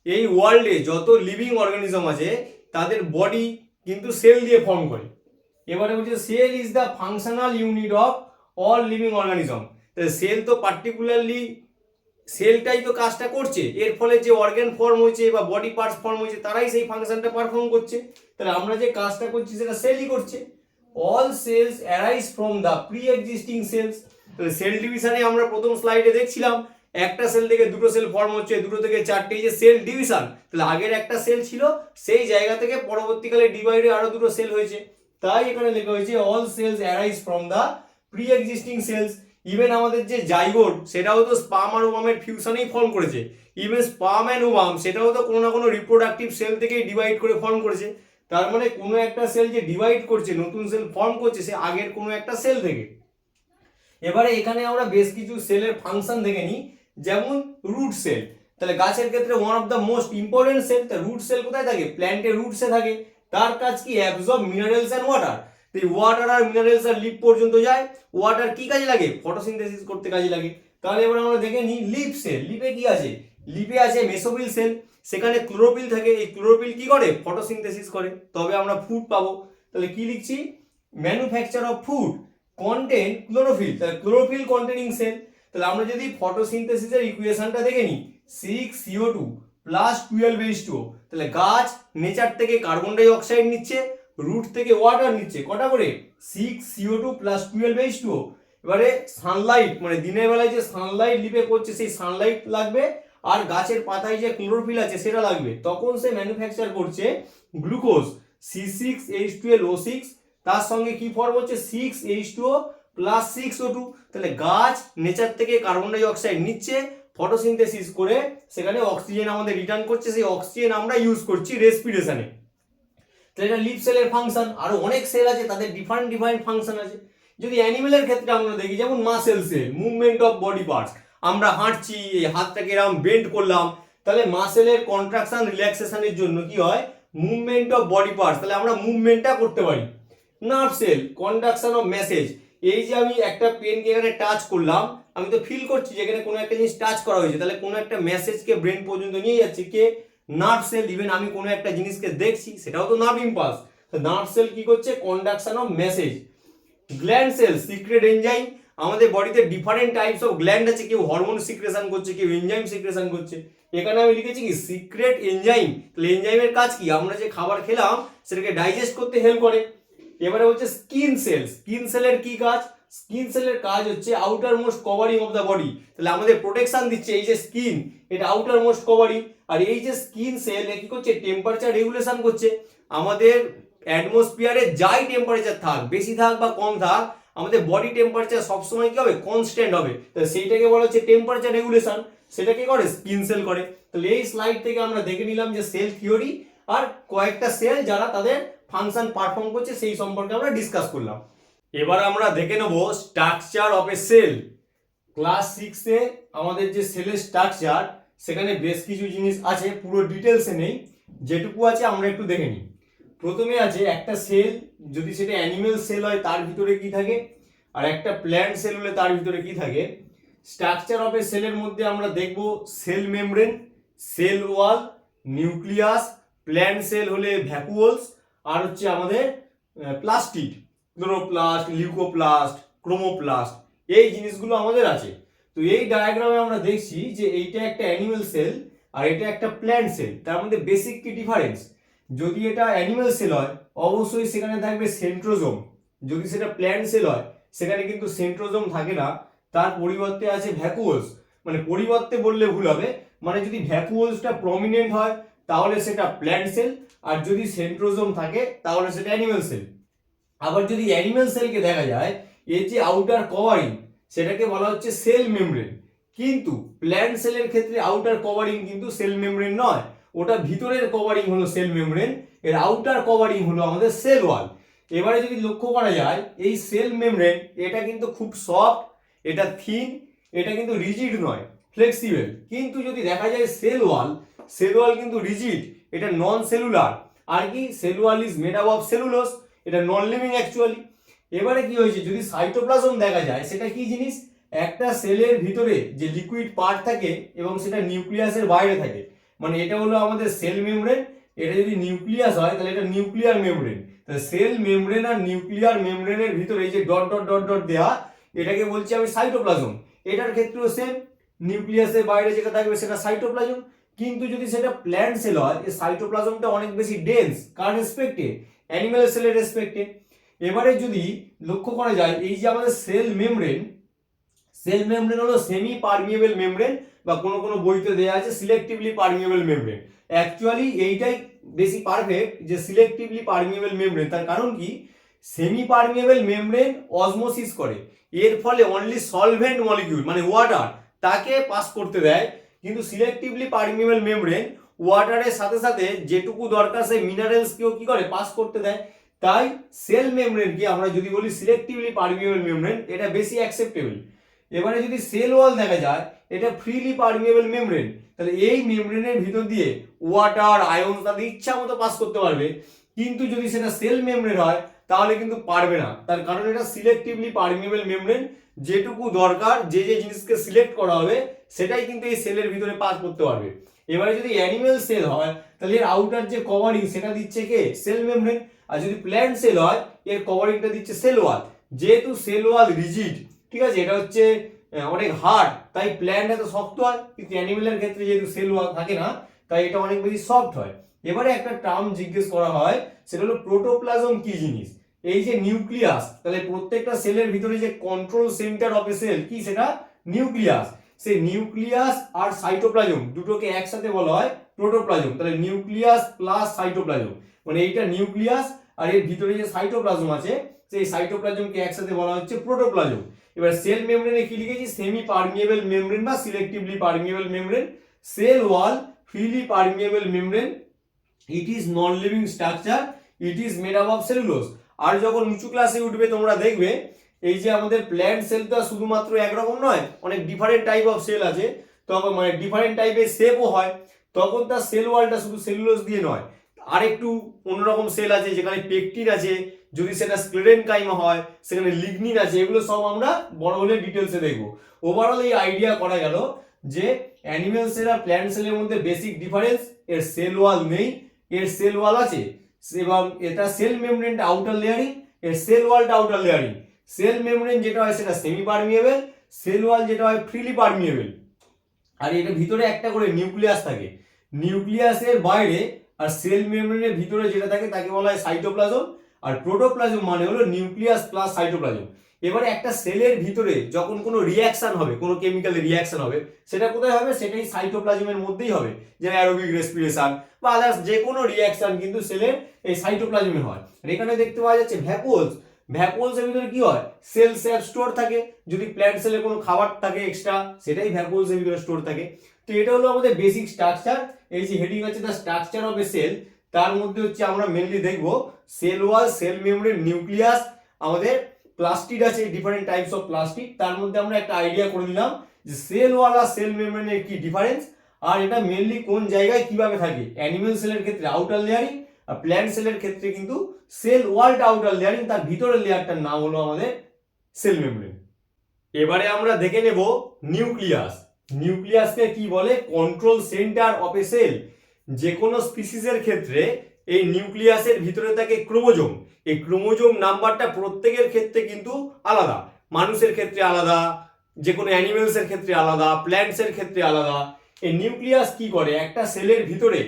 এই ওয়ার্ল্ডে যত লিভিং অর্গানিজম আছে তাদের বডি কিন্তু সেল দিয়ে ফর্ম করে। এবারে বলছে cell is the functional unit of all living organism. Cell তো পার্টিকুলারলি সেলটাই তো কাজটা করছে, এর ফলে যে অর্গান ফর্ম হয়েছে বা বডি পার্টস ফর্ম হয়েছে তারাই সেই ফাংশনটা পারফর্ম করছে। তাহলে আমরা যে কাজটা করছি সেটা সেলই করছে। All cells arise from the pre existing cells. তাহলে সেল ডিভিশনে আমরা প্রথম স্লাইডে দেখছিলাম একটা সেল থেকে দুটো সেল ফর্ম হচ্ছে, দুটো থেকে চারটে, যে সেল ডিভিশন। তাহলে আগের একটা সেল ছিল, সেই জায়গা থেকে পরবর্তীকালে ডিভাইডে আরো দুটো সেল হয়েছে, তাই এখানে লেখা হয়েছে all cells arise from the pre existing cells. Even আমাদের যে জাইগোট সেটাও তো স্পার্ম আর ওভামের ফিউশনেই ফর্ম করেছে। ইভেন স্পার্ম অ্যান্ড ওভাম সেটাও তো কোনো না কোনো রিপ্রোডাক্টিভ সেল থেকেই ডিভাইড করে ফর্ম করেছে। তার মানে কোনো একটা সেল যে ডিভাইড করছে, নতুন সেল ফর্ম করছে, সে আগের কোনো একটা সেল থেকে। এবারে এখানে আমরা বেশ কিছু সেলের ফাংশন দেখে নিই, যেমন রুট সেল। তাহলে গাছের ক্ষেত্রে one of the most important cell. তা রুট সেল কোথায় থাকে? প্ল্যান্টের রুটসে থাকে। তার কাজ কি? Absorb minerals and water. এই ওয়াটার আর মিনারেলস আর লিপ পর্যন্ত যায়। ওয়াটার কি কাজে লাগে? ফটোসিনথেসিস করতে কাজে লাগে। তাহলে এবার আমরা দেখে নিই লিপ সেল। লিপে কি আছে? লিপে আছে মেসোফিল সেল, সেখানে ক্লোরোফিল থাকে। এই ক্লোরোফিল কি করে? ফটোসিনথেসিস করে, তবে আমরা ফুড পাবো। তাহলে কি লিখছি? Manufacture of food contain chlorophyll. তাহলে ক্লোরোফিল কন্টেনিং সেল। তাহলে আমরা যদি ফটোসিনথেসিসের ইকুয়েশনটা দেখে নিই, 6CO2 প্লাস 12H2O। তাহলে গাছ নেচার থেকে কার্বন ডাই অক্সাইড নিচ্ছে, রুট থেকে ওয়াটার নিচ্ছে, কটা করে? 6CO2 plus 12H2O। এবারে সানলাইট, মানে দিনের বেলায় যে সানলাইট লিপে পড়ছে সেই সানলাইট লাগবে, আর গাছের পাতায় যে ক্লোরোফিল আছে সেটা লাগবে, তখন সে ম্যানুফ্যাকচার করছে গ্লুকোজ C6H12O6। তার সঙ্গে কি ফর্ম হচ্ছে? 6H2O plus 6O2। তাহলে গাছ নেচার থেকে কার্বন ডাই অক্সাইড নিচ্ছে, ফটোসিনথেসিস করে সেখানে অক্সিজেন আমাদের রিটার্ন করছে, সেই অক্সিজেন আমরা ইউজ করছি রেসপিরেশনে। তাহলে এটা লিপ সেলের ফাংশন। আরো অনেক সেল আছে, তাদের ডিফারেন্ট ডিফারেন্ট ফাংশন আছে। যদি অ্যানিমেলের ক্ষেত্রে আমরা দেখি, যেমন muscle sell, movement of body parts. আমরা হাঁটছি, এই হাতটাকে এরকম বেন্ড করলাম, তাহলে মাসেলের কন্ট্রাকশন রিল্যাক্সেশনের জন্য কি হয়? মুভমেন্ট অফ বডি পার্টস, তাহলে আমরা মুভমেন্টটা করতে পারি। Nerve cell, conduction of message. এই যে আমি একটা পেনকে এখানে টাচ করলাম, আমি তো ফিল করছি যে এখানে কোনো একটা জিনিস টাচ করা হয়েছে, তাহলে কোনো একটা মেসেজকে ব্রেন পর্যন্ত নিয়ে যাচ্ছে কে? Nerve cell. ইভেন আমি কোনো একটা জিনিসকে দেখছি, সেটাও তো নার্ভ ইম্পালস। তো নার্ভ সেল কি করছে? Conduction of message. Gland cell, secrete enzyme. আমাদের বডিতে ডিফারেন্ট টাইপস অফ গ্ল্যান্ড আছে, কেউ হরমোন সিক্রেশন করছে, কেউ এনজাইম সিক্রেশন করছে। এখানে আমি লিখেছি কি? Secret enzyme. তাহলে এনজাইমের কাজ কি? আমরা যে খাবার খেলাম সেটাকে ডাইজেস্ট করতে হেল্প করে। এবারে হচ্ছে স্কিন সেল। স্কিন সেলের কি কাজ? স্কিন সেলের কাজ হচ্ছে outer most covering of the body. তাহলে আমাদের প্রোটেকশন দিচ্ছে এই যে স্কিন, এটা আউটার মোস্ট কভারিং। আর এই যে স্কিন সেল কি করছে, টেম্পারেচার রেগুলেশন করছে। আমাদের অ্যাটমসফিয়ারে যাই টেম্পারেচার থাক, বেশি থাক বা কম থাক, আমাদের বডি টেম্পারেচার সবসময় কি হবে, কনস্ট্যান্ট হবে। তো সেইটাকে বলা হচ্ছে টেম্পারেচার রেগুলেশন। সেটা কি করে, স্কিন সেল করে। তাহলে এই স্লাইড থেকে আমরা দেখে নিলাম যে সেল থিওরি আর কয়েকটা সেল যারা তাদের ফাংশন পারফর্ম করছে সেই সম্পর্কে আমরা ডিসকাস করলাম। এবার আমরা দেখে নেব structure of a cell. Class 6-এ আমাদের যে সেলের স্ট্রাকচার, সেখানে বেশ কিছু জিনিস আছে, পুরো ডিটেলসে নেই, যেটুকু আছে আমরা একটু দেখে নিই। প্রথমে আছে একটা সেল, যদি সেটা অ্যানিমেল সেল হয় তার ভিতরে কি থাকে, আর একটা প্ল্যান্ট সেল হলে তার ভিতরে কি থাকে। স্ট্রাকচার অফ এ সেলের মধ্যে আমরা দেখব সেল মেমব্রেন, সেল ওয়াল, নিউক্লিয়াস, প্ল্যান্ট সেল হলে ভ্যাকুওলস, আর হচ্ছে আমাদের প্লাস্টিড, ক্লোরোপ্লাস্ট, লিউকোপ্লাস্ট, ক্রোমোপ্লাস্ট, এই জিনিসগুলো আমাদের আছে। তো এই ডায়াগ্রামে আমরা দেখছি যে এইটা একটা অ্যানিমেল সেল আর এটা একটা প্ল্যান্ট সেল। তার মধ্যে বেসিক কি ডিফারেন্স, যদি এটা অ্যানিমেল সেল হয় অবশ্যই সেখানে থাকবে সেন্ট্রোজোম, যদি সেটা প্ল্যান্ট সেল হয় সেখানে কিন্তু সেন্ট্রোজোম থাকে না, তার পরিবর্তে আছে ভ্যাকুওলস। মানে পরিবর্তে বললে ভুল হবে, মানে যদি ভ্যাকুওলসটা প্রমিনেন্ট হয় তাহলে সেটা প্ল্যান্ট সেল, আর যদি সেন্ট্রোজোম থাকে তাহলে সেটা অ্যানিমেল সেল। আবার যদি অ্যানিমেল সেলকে দেখা যায় এর যে আউটার কভারিং সেটাকে বলা হচ্ছে সেল মেমব্রেন, কিন্তু প্ল্যান্ট সেলের ক্ষেত্রে আউটার কভারিং কিন্তু সেল মেমব্রেন নয়, ওটা ভিতরের কভারিং হলো সেল মেমব্রেন, এর আউটার কভারিং হলো আমাদের সেল ওয়াল। এবারে যদি লক্ষ্য করা যায় এই সেল মেমব্রেন এটা কিন্তু খুব সফট, এটা থিন, এটা কিন্তু রিজিড নয়, ফ্লেক্সিবল। কিন্তু যদি দেখা যায় সেল ওয়াল, সেল ওয়াল কিন্তু রিজিড, এটা নন সেলুলার। আর কি, cell wall is made up of cellulose, এটা নন লিভিং অ্যাকচুয়ালি। এবারে কি হয়েছে, যদি সাইটোপ্লাজম দেখা যায় সেটা কি জিনিস, একটা সেলের ভিতরে যে লিকুইড পার্ট থাকে এবং সেটা নিউক্লিয়াসের বাইরে থাকে, মানে এটা হলো আমাদের সেল মেমব্রেন। এটা যদি নিউক্লিয়াস হয় তাহলে এটা নিউক্লিয়ার মেমব্রেন। তাহলে সেল মেমব্রেন আর নিউক্লিয়ার মেমব্রেনের ভিতরে এই যে ডট ডট ডট ডট দেওয়া, এটাকে বলছি আমি সাইটোপ্লাজম। এটার ক্ষেত্রেও সেম, নিউক্লিয়াসের বাইরে যেটা থাকবে সেটা সাইটোপ্লাজম। কিন্তু যদি সেটা প্ল্যান্ট সেল হয়, এই সাইটোপ্লাজমটা অনেক বেশি ডেন্স, কার রেসপেক্টে, অ্যানিমেল সেলের রেসপেক্টে। এবারে যদি লক্ষ্য করা যায় এই যে আমাদের সেল মেমব্রেন, সেল মেমব্রেন হলো সেমি পারমিয়েবল মেমব্রেন, বা কোনো কোনো বইতে দেওয়া আছে সিলেক্টিভলি পারমিয়েবল মেমব্রেন। অ্যাকচুয়ালি এইটাই বেশি পারফেক্ট যে সিলেক্টিভলি পারমিয়েবল মেমব্রেন। তার কারণ কি, সেমি পারমিয়েবল মেমব্রেন অসমোসিস করে, এর ফলে অনলি সলভেন্ট মলিকিউল মানে ওয়াটার তাকে পাস করতে দেয়, কিন্তু সিলেক্টিভলি পারমিয়েবল মেমব্রেন ওয়াটারের সাথে সাথে যেটুকু দরকার সেই মিনারেলসকেও কি করে, পাস করতে দেয়। তাই সেল মেমব্রেনকে আমরা যদি বলি সিলেক্টিভলি পারমিয়েবল মেমব্রেন, এটা বেশি অ্যাকসেপ্টেবল। এবারে যদি সেল ওয়াল দেখা যায়, এটা ফ্রিলি পারমিয়েবল মেমব্রেন, তাহলে এই মেমব্রেনের ভিতর দিয়ে ওয়াটার, আয়ন তাদের ইচ্ছা মতো পাস করতে পারবে। কিন্তু যদি সেটা সেল মেমব্রেন হয় তাহলে কিন্তু পারবে না, তার কারণ এটা সিলেক্টিভলি পারমিয়েবল মেমব্রেন, যেটুকু দরকার যে যে জিনিসকে সিলেক্ট করা হবে সেটাই কিন্তু এই সেলের ভিতরে পাস করতে পারবে। এবারে যদি অ্যানিমেল সেল হয় তাহলে এর আউটার যে কভারিং সেটা দিচ্ছে কে, সেল মেমব্রেন। আর যদি প্ল্যান্ট সেল হয় এর কভারিংটা দিচ্ছে সেল ওয়াল। যেহেতু সেল ওয়াল রিজিড, ঠিক আছে, এটা হচ্ছে অনেক হার্ড, তাই প্ল্যান্ট এত শক্ত হয়, কিন্তু অ্যানিমেলের ক্ষেত্রে যেহেতু সেল ওয়াল থাকে না তাই এটা অনেক বেশি সফট হয়। এবারে একটা টার্ম জিজ্ঞেস করা হয়, সেটা হলো প্রোটোপ্লাজম কি জিনিস। এই যে নিউক্লিয়াস, তাহলে প্রত্যেকটা সেলের ভিতরে যে control centre of a cell কি, সেটা নিউক্লিয়াস। সেই নিউক্লিয়াস আর সাইটোপ্লাজম দুটোকে একসাথে বলা হয় প্রোটোপ্লাজম। তাহলে নিউক্লিয়াস প্লাস সাইটোপ্লাজম, মানে এইটা নিউক্লিয়াস আর এর ভিতরে যে সাইটোপ্লাজম আছে সেই সাইটোপ্লাজমকে একসাথে বলা হচ্ছে প্রোটোপ্লাজম। এবার সেল মেমব্রেনে কি লিখেছি, সেমি পারমিয়েবল মেমব্রেন বা selectively permeable membrane. Cell wall freely permeable membrane, it is non living structure, it is made up of cellulose. আর যখন উঁচু ক্লাসে উঠবে তোমরা দেখবে এই যে আমাদের প্ল্যান্ট সেল তো শুধুমাত্র একরকম নয়, অনেক ডিফারেন্ট টাইপ অফ সেল আছে, তখন মানে ডিফারেন্ট টাইপের শেপও হয়, তখন তার সেল ওয়ালটা শুধু সেলুলোজ দিয়ে নয়, আর একটু অন্যরকম সেল আছে যেখানে পেকটিন আছে, যদি সেটা স্ক্লেরেনকাইমা হয় সেখানে লিগনিন আছে, এগুলো সব আমরা বড় হলে ডিটেলসে দেখবো। ওভারঅল এই আইডিয়া করা গেল যে অ্যানিমেল সেল আর প্ল্যান্ট সেলের মধ্যে বেসিক ডিফারেন্স, এর সেল ওয়াল নেই, এর সেল ওয়াল আছে, এবং এটা সেল মেমব্রেনটা আউটার লেয়ারিং, এর সেল ওয়ালটা আউটার লেয়ারিং। সেল মেমব্রেন যেটা হয় সেটা সেমি পারমিয়েবল, সেল ওয়াল যেটা হয় ফ্রিলি পারমিয়েবল। আর এটা ভিতরে একটা করে নিউক্লিয়াস থাকে, নিউক্লিয়াসের বাইরে আর সেল মেমব্রেনের ভিতরে যেটা থাকে তাকে বলা হয় সাইটোপ্লাজম। আর প্রোটোপ্লাজম মানে হলো নিউক্লিয়াস প্লাস সাইটোপ্লাজম। এবারে একটা সেলের ভিতরে যখন কোনো রিয়াকশন হবে, কোনো কেমিক্যালের রিয়াকশন হবে, সেটা কোথায় হবে? সেটাই সাইটোপ্লাজমের মধ্যেই হবে, যেমন অ্যারোবিক রেসপিরেশন বা আদার্স যে কোনো রিয়াকশন কিন্তু সেলের এই সাইটোপ্লাজমে হয়। আর এখানে দেখতে পাওয়া যাচ্ছে ভ্যাকুওলস। ভ্যাকুওলসের ভিতরে কি হয়? সেল স্টোর থাকে। যদি প্ল্যান্ট সেলে কোনো খাবার থাকে এক্সট্রা, সেটাই ভ্যাকুওলসের ভিতরে স্টোর থাকে। তো এটা হলো আমাদের বেসিক স্ট্রাকচার। এই যে হেডিং আছে the structure of a cell, তার মধ্যে হচ্ছে আমরা মেনলি দেখব cell wall, cell membrane, nucleus, আমাদের প্লাস্টিড আছে, ডিফারেন্ট টাইপস অফ প্লাস্টিড। তার মধ্যে আমরা একটা আইডিয়া করে দিলাম যে সেল ওয়াল আর সেল মেমব্রেনের কি ডিফারেন্স, আর এটা মেনলি কোন জায়গায় কিভাবে থাকে। অ্যানিমেল সেলের ক্ষেত্রে আউটার লেয়ারিং, আর প্ল্যান্ট সেলের ক্ষেত্রে কিন্তু সেল ওয়ালটা আউটার লেয়ারিং, তার ভিতরের লেয়ারটার নাম হলো আমাদের সেল মেমব্রেন। এবারে আমরা দেখে নেব নিউক্লিয়াস। নিউক্লিয়াসকে কি বলে? Control centre of a cell. যে কোনো স্পিসিসের ক্ষেত্রে এই নিউক্লিয়াসের ভিতরে থাকে ক্রোমোজোম। এই ক্রোমোজোম নাম্বারটা প্রত্যেকের ক্ষেত্রে কিন্তু আলাদা। মানুষের ক্ষেত্রে আলাদা, যে কোনো অ্যানিমেলসের ক্ষেত্রে আলাদা, প্ল্যান্টসের ক্ষেত্রে আলাদা। এই নিউক্লিয়াস কি করে? একটা সেলের ভিতরে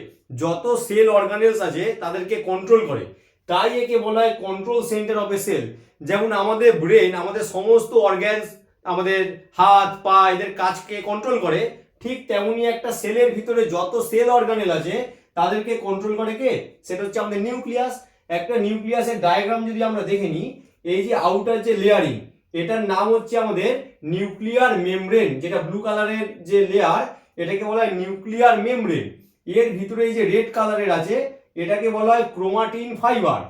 যত সেল অর্গানেলস আছে তাদেরকে কন্ট্রোল করে, তাই একে বলা হয় control centre of a cell. যেমন আমাদের ব্রেন আমাদের সমস্ত অর্গানস, আমাদের হাত পা, এদের কাজকে কন্ট্রোল করে, ঠিক তেমনি একটা সেলের ভিতরে যত সেল অর্গানেল আছে তাদেরকে কন্ট্রোল করে কে? সেটা হচ্ছে আমাদের নিউক্লিয়াস। একটা নিউক্লিয়াসের ডায়াগ্রাম যদি আমরা দেখে নিই, এই যে আউটার যে লেয়ারিং, এটার নাম হচ্ছে আমাদের নিউক্লিয়ার মেমব্রেন। যেটা ব্লু কালারের যে লেয়ার, এটাকে বলা হয় নিউক্লিয়ার মেমব্রেন। এর ভিতরে এই যে রেড কালারের আছে, এটাকে বলা হয় ক্রোমাটিন ফাইবার।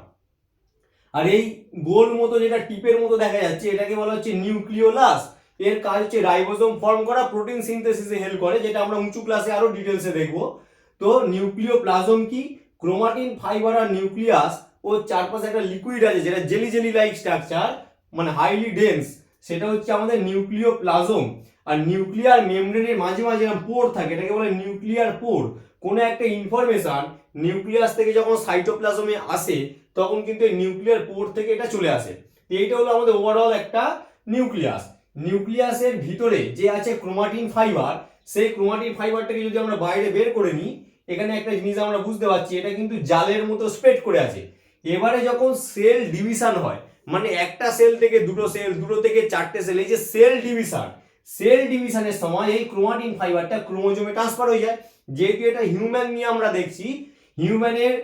আর এই গোল মতো যেটা টিপের মতো দেখা যাচ্ছে, এটাকে বলা হচ্ছে নিউক্লিওলাস। এর কাজ হচ্ছে রাইবোসোম ফর্ম করা, প্রোটিন সিনথেসিসে হেল্প করে, যেটা আমরা উঁচু ক্লাসে আরো ডিটেলসে দেখব। তো নিউক্লিওপ্লাজম কি? ক্রোমাটিন ফাইবার আর নিউক্লিয়াস ও চারপাশে একটা লিকুইড আছে যেটা জেলি জেলি লাইক স্ট্রাকচার, মানে হাইলি ডেন্স, সেটা হচ্ছে আমাদের নিউক্লিওপ্লাজম। আর নিউক্লিয়ার মেমব্রেনের মাঝে মাঝে এরকম পোর থাকে, এটাকে বলে নিউক্লিয়ার পোর। কোনো একটা ইনফরমেশন নিউক্লিয়াস থেকে যখন সাইটোপ্লাজমে আসে, তখন কিন্তু এই নিউক্লিয়ার পোর থেকে এটা চলে আসে। এইটা হলো আমাদের ওভারঅল একটা নিউক্লিয়াস। নিউক্লিয়াসের ভিতরে যে আছে ক্রোমাটিন ফাইবার, সেই ক্রোমাটিন ফাইবারটাকে যদি আমরা বাইরে বের করে নিই, এখানে একটা জিনিস আমরা বুঝতে পারছি, এটা কিন্তু জালের মতো স্প্রেড করে আছে। এবারে যখন সেল ডিভিশন হয়, মানে একটা সেল থেকে দুটো সেল, দুটো থেকে চারটে সেল, এই যে সেল ডিভিশন, সেল ডিভিশনের সময় এই ক্রোমাটিন ফাইবারটা ক্রোমোজোমে ট্রান্সফার হয়ে যায়। যেহেতু এটা হিউম্যান নিয়ে আমরা দেখছি, হিউম্যানের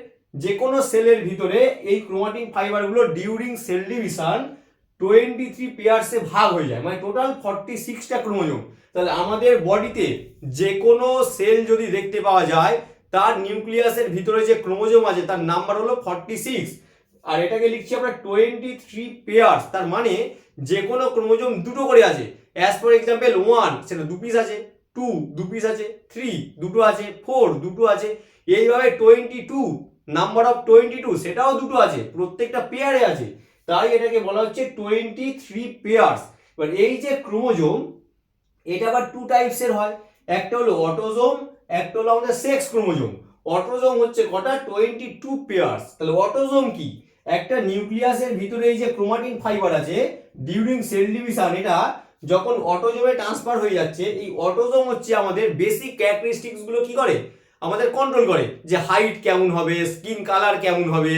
যে কোনো সেলের ভিতরে এই ক্রোমাটিন ফাইবারগুলো ডিউরিং সেল ডিভিশন 23 পেয়ার্সে ভাগ হয়ে যায়, মানে টোটাল 46টা ক্রোমোজোম। তাহলে আমাদের বডিতে যে কোনো সেল যদি দেখতে পাওয়া যায়, তার নিউক্লিয়াসের ভিতরে যে ক্রোমোজোম আছে তার নাম্বার হলো 46। আর এটাকে লিখছি আমরা 23 পেয়ার্স। তার মানে যে কোনো ক্রোমোজোম দুটো করে আছে। অ্যাজ ফর এক্সাম্পল 1 সেটা 2 পিস আছে, 2 2 পিস আছে, 3 দুটো আছে, 4 দুটো আছে, এইভাবে 22 নাম্বার অফ 22 সেটাও দুটো আছে, প্রত্যেকটা পেয়ারে আছে। তাই এটাকে বলা হচ্ছে 23 পেয়ার্স। এবার এই যে ক্রোমোজোম, এটা আবার টু টাইপসের হয়। একটা হলো অটোজোম, একটা হলো আমাদের সেক্স ক্রোমোজোম। অটোজোম হচ্ছে কটা? 22 পেয়ার্স। তাহলে অটোজোম কি? একটা নিউক্লিয়াসের ভিতরে এই যে ক্রোমাটিন ফাইবার আছে, ডিউরিং সেল ডিভিশন এটা যখন অটোজোমে ট্রান্সফার হয়ে যাচ্ছে, এই অটোজোম হচ্ছে আমাদের বেসিক ক্যারেক্টারিস্টিক্স গুলো কি করে? আমাদের কন্ট্রোল করে, যে হাইট কেমন হবে, স্কিন কালার কেমন হবে,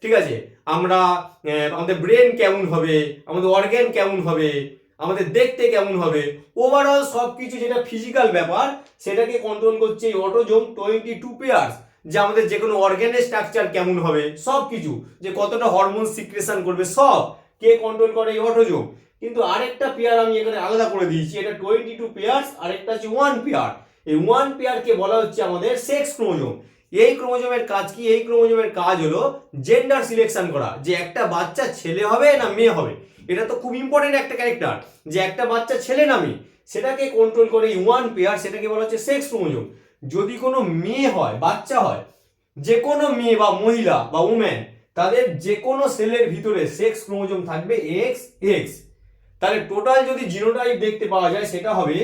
ঠিক আছে, আমরা আমাদের ব্রেন কেমন হবে, আমাদের অর্গ্যান কেমন হবে, আমাদের দেখতে কেমন হবে, ওভারঅল সবকিছু যেটা ফিজিক্যাল ব্যাপার সেটাকে কন্ট্রোল করছে এই অটোজোম 22 পেয়ার্স। যে আমাদের যে কোনো অর্গ্যানের স্ট্রাকচার কেমন হবে, সব কিছু, যে কতটা হরমোন সিক্রেশন করবে, সব কে কন্ট্রোল করে? এই অটোজোম। কিন্তু আরেকটা পেয়ার আমি এখানে আলাদা করে দিয়েছি, এটা 22 পেয়ার্স, আরেকটা হচ্ছে 1 পেয়ার। এই 1 পেয়ারকে বলা হচ্ছে আমাদের সেক্স ক্রোমোজোম। এই ক্রোমোজোমের কাজ কি? এই ক্রোমোজোমের কাজ হলো জেন্ডার সিলেকশন করা, যে একটা বাচ্চা ছেলে হবে না মেয়ে হবে। এটা তো খুব ইম্পর্টেন্ট একটা ক্যারেক্টার, যে একটা বাচ্চা ছেলে না মেয়ে, সেটাকে কন্ট্রোল করে এই 1 পেয়ার, সেটাকে বলা হচ্ছে সেক্স ক্রোমোজোম। যদি কোনো মেয়ে হয়, বাচ্চা হয়, যে কোনো মেয়ে বা মহিলা বা উম্যান, তাদের যে কোনো সেলের ভিতরে সেক্স ক্রোমোজোম থাকবে এক্স এক্স। তাহলে টোটাল যদি জিনোটাইপ দেখতে পাওয়া যায়, সেটা হবে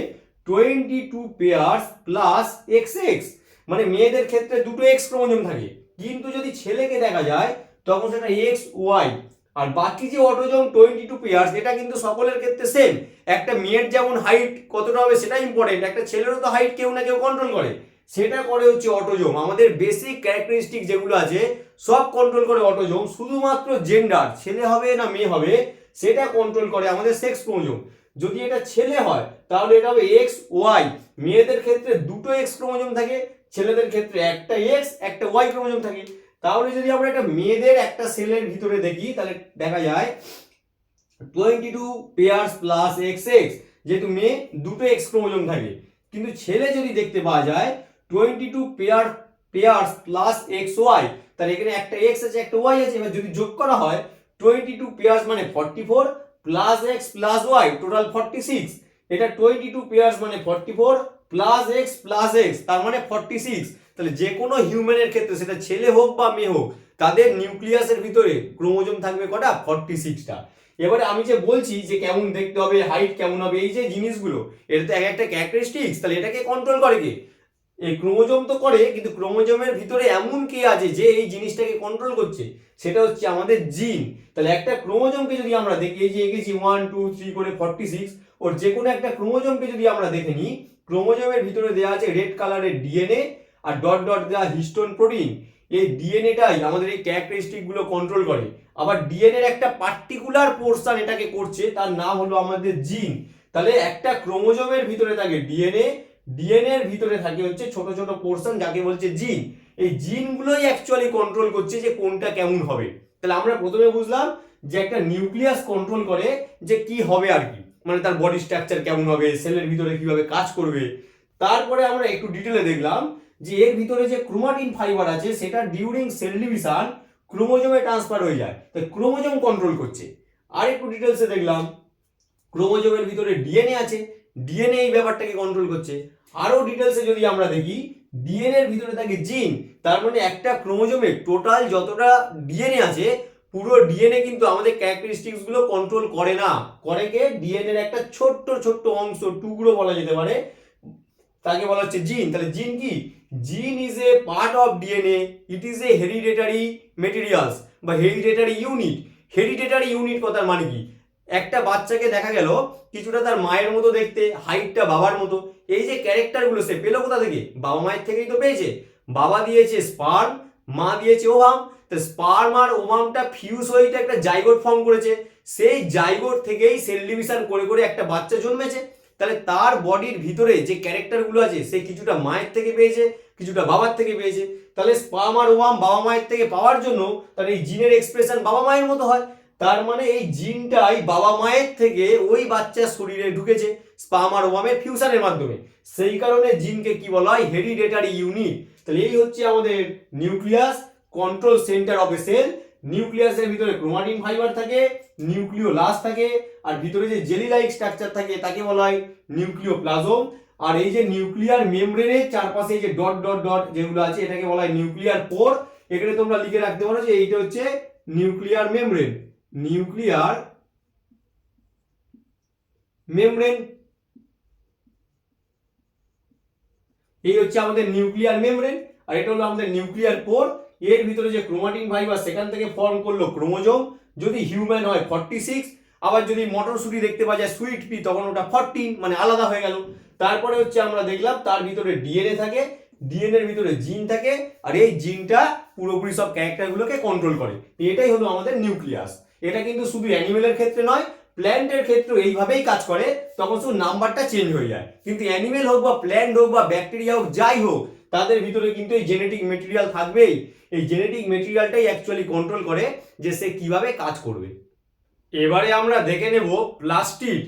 22 পেয়ার্স প্লাস এক্স এক্স, মানে মেয়েদের ক্ষেত্রে দুটো এক্স ক্রোমোজোম থাকে। কিন্তু যদি ছেলেকে দেখা যায়, তখন সেটা এক্স ওয়াই। আর বাকি যে অটোজোম 22 পেয়ার্স, এটা কিন্তু সকলের ক্ষেত্রে সেম। একটা মেয়ের যেমন হাইট কতটা হবে সেটা ইম্পর্টেন্ট, একটা ছেলেরও তো হাইট কেউ না কেউ কন্ট্রোল করে, সেটা করে হচ্ছে অটোজোম। আমাদের বেসিক ক্যারেক্টারিস্টিক যেগুলো আছে সব কন্ট্রোল করে অটোজোম। শুধুমাত্র জেন্ডার, ছেলে হবে না মেয়ে হবে, সেটা কন্ট্রোল করে আমাদের সেক্স ক্রোমোজোম। যদি এটা ছেলে হয় তাহলে এটা হবে এক্স ওয়াই। মেয়েদের ক্ষেত্রে দুটো এক্স ক্রোমোজোম থাকে, ছেলেদের ক্ষেত্রে একটা এক্স একটা ওয়াই ক্রোমোজোম থাকে। তাহলে যদি আমরা একটা মেয়েদের একটা সেলের ভিতরে দেখি তাহলে দেখা যায় 22 পেয়ার্স প্লাস এক্স এক্স, যেহেতু মেয়ে দুটো এক্স ক্রোমোজোম থাকে। কিন্তু ছেলে যদি দেখতে পাওয়া যায় 22 পেয়ার্স প্লাস এক্স ওয়াই, তাহলে এখানে একটা এক্স আছে একটা ওয়াই আছে। এবার যদি যোগ করা হয় 22 পেয়ার্স মানে 44 plus X plus Y total 46। এটা 22 পেয়ার্স মানে 44 প্লাস এক্স তার মানে 46। তাহলে যে কোনো হিউম্যানের ক্ষেত্রে সেটা ছেলে হোক বা মেয়ে হোক তাদের নিউক্লিয়াসের ভিতরে ক্রোমোজোম থাকবে কটা? 46টা। এবারে আমি যে বলছি যে কেমন দেখতে হবে, হাইট কেমন হবে, এই যে জিনিসগুলো এটা তো এক একটা ক্যারেক্টারিস্টিক্স, তাহলে এটাকে কন্ট্রোল করে কে? এই ক্রোমোজোম তো করে, কিন্তু ক্রোমোজোমের ভিতরে এমন কে আছে যে এই জিনিসটাকে কন্ট্রোল করছে? সেটা হচ্ছে আমাদের জিন। তাহলে একটা ক্রোমোজোমকে যদি আমরা দেখি, এই যে এঁকেছি 1 2 3 করে 46, ওর যে কোনো একটা ক্রোমোজোমকে যদি আমরা দেখে নিই, ক্রোমোজোমের ভিতরে দেওয়া আছে রেড কালারের ডিএনএ আর ডট ডট দেওয়া হিস্টোন প্রোটিন। এই ডিএনএটাই আমাদের এই ক্যারেক্টারিস্টিক গুলো কন্ট্রোল করে। আবার ডিএনএর একটা পার্টিকুলার পোর্শন এটাকে করছে, তার নাম হলো আমাদের জিন। তাহলে একটা ক্রোমোজোমের ভিতরে থাকে ডিএনএ, ডিএনএ এর ভিতরে থাকে হচ্ছে ছোট ছোট পোর্শন যাকে বলছে জিন। এই জিনগুলোই অ্যাকচুয়ালি কন্ট্রোল করছে যে কোনটা কেমন হবে। তাহলে আমরা প্রথমে বুঝলাম যে একটা নিউক্লিয়াস কন্ট্রোল করে যে কি হবে আর কি, মানে তার বডি স্ট্রাকচার কেমন হবে, সেলের ভিতরে কিভাবে কাজ করবে। তারপরে আমরা একটু ডিটেলে দেখলাম যে এর ভিতরে যে ক্রোমাটিন ফাইবার আছে সেটা ডিউরিং সেল ডিভিশন ক্রোমোজোমে ট্রান্সফার হয়ে যায়, তাই ক্রোমোজোম কন্ট্রোল করছে। আর একটু ডিটেলসে দেখলাম ক্রোমোজোমের ভিতরে ডিএনএ আছে, ডিএনএ এই ব্যাপারটাকে কন্ট্রোল করছে। আরো ডিটেলসে যদি আমরা দেখি ডিএনএ এর ভিতরে থাকে জিন, তার মানে একটা ক্রোমোজোমে টোটাল যতটা ডিএনএ আছে পুরো ডিএনএ কিন্তু আমাদের ক্যারেক্টারিস্টিক্স গুলো কন্ট্রোল করে না, করে কে? ডিএনএ এর একটা ছোট্ট ছোট্ট অংশ, টুকরো বলা যেতে পারে, তাকে বলা হচ্ছে জিন। তাহলে জিন কি? জিন is a part of DNA, it is a hereditary materials বা হেরিডিটারি ইউনিট। হেরিডিটারি ইউনিট কথার মানে কি? একটা বাচ্চাকে দেখা গেল কিছুটা তার মায়ের মতো দেখতে, হাইটটা বাবার মতো। এই যে ক্যারেক্টারগুলো সে পেলো কোথা থেকে? বাবা মায়ের থেকেই তো পেয়েছে। বাবা দিয়েছে স্পার্ম, মা দিয়েছে ওভাম। তো স্পার্ম আর ওভামটা ফিউজ হয়ে একটা জাইগোট ফর্ম করেছে, সেই জাইগোট থেকেই সেল ডিভিশন করে করে একটা বাচ্চা জন্মেছে। তাহলে তার বডির ভিতরে যে ক্যারেক্টারগুলো আছে সে কিছুটা মায়ের থেকে পেয়েছে, কিছুটা বাবার থেকে পেয়েছে। তাহলে স্পার্ম আর ওভাম বাবা মায়ের থেকে পাওয়ার জন্য তার এই জিনের এক্সপ্রেশন বাবা মায়ের মতো হয়। তার মানে এই জিনটাই বাবা মায়ের থেকে ওই বাচ্চার শরীরে ঢুকেছে স্পার্ম আর ওভামের ফিউশনের মাধ্যমে। সেই কারণে জিনকে কি বলা হয়? Hereditary unit. তাহলে এই হচ্ছে আমাদের nucleus, control centre of a cell. নিউক্লিয়াসের ভিতরে ক্রোমাটিন ফাইবার থাকে, নিউক্লিওলাস থাকে, আর ভিতরে যে জেলি লাইক স্ট্রাকচার থাকে তাকে বলা হয় নিউক্লিওপ্লাজম। আর এই যে নিউক্লিয়ার মেমব্রেনের চারপাশে যে ডট ডট ডট যেগুলো আছে এটাকে বলা হয় নিউক্লিয়ার পোর। এখানে তোমরা লিখে রাখতে পারো যে এইটা হচ্ছে নিউক্লিয়ার মেমব্রেন, নিউক্লিয়ার মেমব্রেন। এই হচ্ছে আমাদের নিউক্লিয়ার মেমব্রেন, আর এটা হলো আমাদের নিউক্লিয়ার পোর। এর ভিতরে যে ক্রোমাটিন ফাইবার সেখান থেকে ফর্ম করলো ক্রোমোজোম। যদি হিউম্যান হয় 46, আবার যদি মটরশুঁটি দেখতে পাওয়া যায় সুইট পি তখন ওটা 14, মানে আলাদা হয়ে গেল। তারপরে হচ্ছে আমরা দেখলাম তার ভিতরে ডিএনএ থাকে, ডিএনএ এর ভিতরে জিন থাকে, আর এই জিনটা পুরোপুরি সব ক্যারেক্টারগুলোকে কন্ট্রোল করে। এটাই হলো আমাদের নিউক্লিয়াস। এটা কিন্তু শুধু অ্যানিমেলের ক্ষেত্রে নয়, প্ল্যান্টের ক্ষেত্রে এইভাবেই কাজ করে, তখন শুধু নাম্বারটা চেঞ্জ হয়ে যায়। কিন্তু অ্যানিমেল হোক বা প্ল্যান্ট হোক বা ব্যাকটেরিয়া হোক যাই হোক তাদের ভিতরে কিন্তু এই জেনেটিক মেটেরিয়াল থাকবেই। এই জেনেটিক মেটেরিয়ালটাই অ্যাকচুয়ালি কন্ট্রোল করে যে সে কিভাবে কাজ করবে। এবারে আমরা দেখে নেব প্লাস্টিড।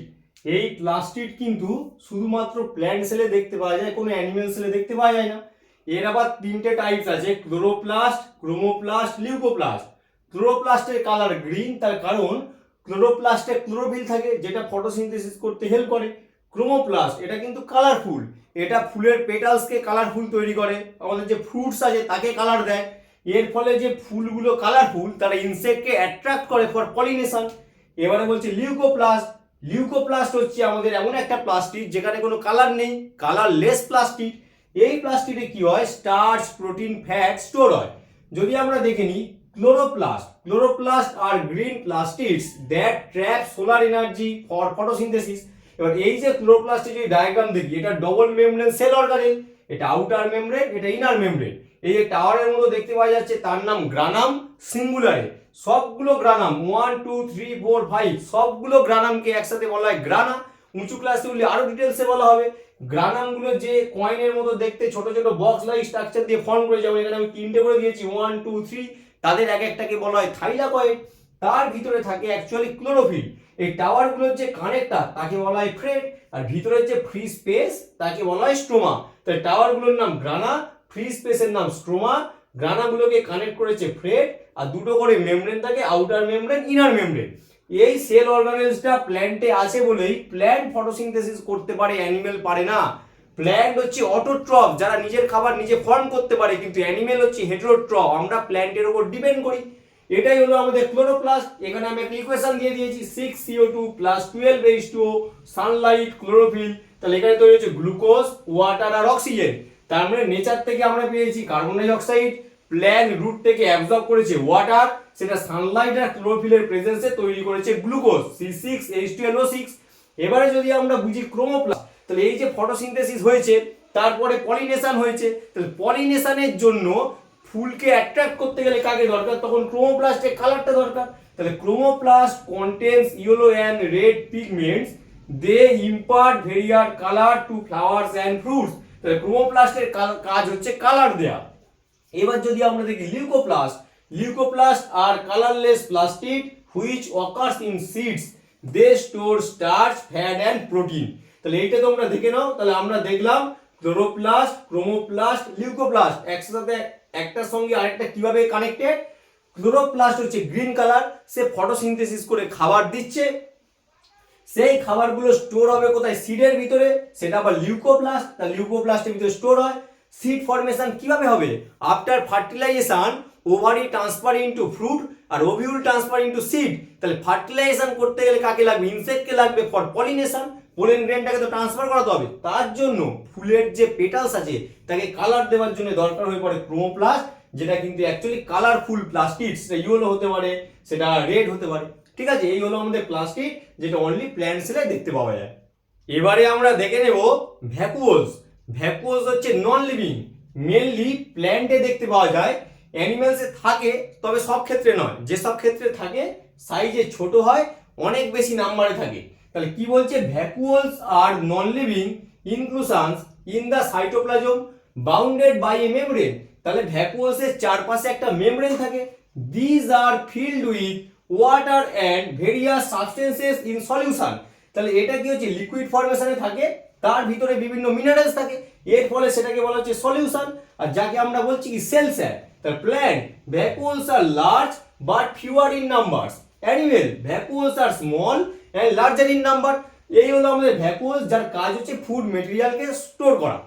এই প্লাস্টিড কিন্তু শুধুমাত্র প্ল্যান্ট সেলে দেখতে পাওয়া যায়, কোনো অ্যানিমেল সেলে দেখতে পাওয়া যায় না। এর আবার তিনটে টাইপস আছে, ক্লোরোপ্লাস্ট, ক্রোমোপ্লাস্ট, লিউকোপ্লাস্ট। ক্লোরোপ্লাস্টের কালার গ্রিন, তার কারণ ক্লোরোপ্লাস্টে ক্লোরোফিল থাকে যেটা ফটোসিনথেসিস করতে হেল্প করে। ক্রোমোপ্লাস্ট এটা কিন্তু কালারফুল, এটা ফুলের পেটালসকে কালারফুল তৈরি করে, আমাদের যে ফ্রুটস আছে তাকে কালার দেয়। এর ফলে যে ফুলগুলো কালারফুল তারা ইনসেক্টকে অ্যাট্রাক্ট করে ফর পলিনেশন। এবারে বলছে লিউকোপ্লাস্ট। লিউকোপ্লাস্ট হচ্ছে আমাদের এমন একটা প্লাস্টিড যেখানে কোনো কালার নেই, কালারলেস প্লাস্টিড। এই প্লাস্টিডে কি হয়? স্টার্চ, প্রোটিন, ফ্যাট স্টোর হয়। যদি আমরা দেখে নিই chloroplast, chloroplast are green plastids that trap solar energy for photosynthesis. এবার এই যে ক্লোরোপ্লাস্টের যে ডায়াগ্রাম দেখি এটা ডবল মেমব্রেন সেল অর্গানেল, এটা আউটার মেমব্রেন, এটা ইনার মেমব্রেন। এই যে টাওয়ারের মতো দেখতে পাওয়া যাচ্ছে তার নাম গ্রানাম সিঙ্গুলারে। সবগুলো গ্রানাম 1 2 3 4 5 সবগুলো গ্রানামকে একসাথে বলা হয় গ্রানা। উঁচু ক্লাসে উঠলে আরো ডিটেলসে বলা হবে। গ্রানামগুলো যে কয়েনের মতো দেখতে ছোট ছোট বক্স লাইক স্ট্রাকচার দিয়ে ফর্ম করে যাবে, এখানে আমি তিনটে করে দিয়েছি 1 2 3, তাদের এক একটাকে বলা হয় থাইলাকয়েড। তার ভিতরে থাকে অ্যাকচুয়ালি ক্লোরোফিল। এই টাওয়ারগুলোর যে কানেক্টর তাকে বলা হয় ফ্রেট, আর ভিতরের যে ফ্রি স্পেস তাকে বলা হয় স্ট্রোমা। তাই টাওয়ারগুলোর নাম গ্রানা, ফ্রি স্পেসের নাম স্ট্রোমা। গ্রানাগুলোকে কানেক্ট করেছে ফ্রেট, আর দুটো করে মেমব্রেন থাকে, আউটার মেমব্রেন, ইনার মেমব্রেন। এই সেল অর্গানেলসটা প্ল্যান্টে আছে বলেই প্ল্যান্ট ফটোসিনথেসিস করতে পারে, অ্যানিমেল পারে না। প্ল্যান্ট হচ্ছে অটোট্রফ, যারা নিজের খাবার নিজে ফর্ম করতে পারে, কিন্তু অ্যানিমেল হচ্ছে হেটেরোট্রফ, আমরা প্ল্যান্টের উপর ডিপেন্ড করি। এটাই হলো আমাদের ক্লোরোপ্লাস্ট। এখানে আমি একটা ইকুয়েশন দিয়ে দিয়েছি 6CO2 + 12H2O, সানলাইট, ক্লোরোফিল। তাহলে এখানে তৈরি হচ্ছে গ্লুকোজ, ওয়াটার আর অক্সিজেন। তার মানে নেচার থেকে আমরা পেয়েছি carbon die oxide, plant root থেকে অ্যাবজর্ব করেছে ওয়াটার, সেটা সানলাইট আর ক্লোরোফিলের প্রেজেন্সে তৈরি করেছে গ্লুকোজ C6H12O6। এবারে যদি আমরা বুঝি ক্রোমোপ্লাস্ট, তাহলে এই যে ফটোসিনথেসিস হয়েছে, তারপরে পলিনেশন হয়েছে, তাহলে পলিনেশনের জন্য ফুলকে অ্যাট্রাক্ট করতে গেলে কাকে দরকার, তখন ক্রোমোপ্লাস্টের কালারটা দরকার। তাহলে chromoplast contains yellow and red pigments, they impart various colour to flowers and fruits. তাহলে ক্রোমোপ্লাস্টের কাজ হচ্ছে কালার দেয়া। এবার যদি আমরা দেখি leucoplast, leucoplast are colourless plastid which occurs in seeds, they store starch, fat and protein. তাহলে এইটা তোমরা দেখে নাও। তাহলে আমরা দেখলাম ক্লোরোপ্লাস্ট, ক্রোমোপ্লাস্ট, লিউকোপ্লাস্ট একসাথে একটার সঙ্গে আরেকটা কিভাবে কানেক্টেড। ক্লোরোপ্লাস্ট হচ্ছে গ্রিন কালার, সে ফটোসিনথেসিস করে খাবার দিচ্ছে। সেই খাবারগুলো স্টোর হবে কোথায়, সিডের ভিতরে, সেটা আবার লিউকোপ্লাস্ট। তার লিউকোপ্লাস্টের ভিতরে স্টোর হয়। সিড ফরমেশন কিভাবে হবে, after fertilization ovary transfer into fruit আর ওভিউল ট্রান্সফার ইনটু সিড। তাহলে ফার্টিলাইজেশন করতে গেলে কাকে লাগবে, ইনসেক্টকে লাগবে ফর পলিনেশন। পোলেন গ্রেনটাকে তো ট্রান্সফার করাতে হবে, তার জন্য ফুলের যে পেটালস আছে তাকে কালার দেওয়ার জন্য দরকার হয়ে পড়ে ক্রোমোপ্লাস্ট, যেটা কিন্তু অ্যাকচুয়ালি কালারফুল প্লাস্টিড। সেটা ইয়েলো হতে পারে, সেটা রেড হতে পারে। ঠিক আছে, এই হলো আমাদের প্লাস্টিড, যেটা অনলি প্ল্যান্ট সেলে দেখতে পাওয়া যায়। এবারে আমরা দেখে নেব ভ্যাকুওলস। ভ্যাকুওলস হচ্ছে নন লিভিং, মেনলি প্ল্যান্টে দেখতে পাওয়া যায়, অ্যানিমেলসে থাকে তবে সব ক্ষেত্রে নয়। যেসব ক্ষেত্রে থাকে সাইজে ছোট হয়, অনেক বেশি নাম্বারে থাকে। তাহলে কি বলছে, vacuoles are non living inclusions in the cytoplasm bounded by a membrane. তাহলে ভ্যাকুওলসের চারপাশে একটা মেমব্রেন থাকে। These are filled with water and various substances in solution. তাহলে এটা কি হচ্ছে, লিকুইড ফরমেশনে থাকে, তার ভিতরে বিভিন্ন মিনারেলস থাকে, এর ফলে সেটাকে বলা হচ্ছে সলিউশন, আর যাকে আমরা বলছি কি সেল স্যাক। তাহলে plant vacuoles are large but fewer in numbers, animal vacuoles are small and larger in number. এই হলো আমাদের ভ্যাকুওলস, যার কাজ হচ্ছে ফুড মেটেরিয়ালকে স্টোর করা।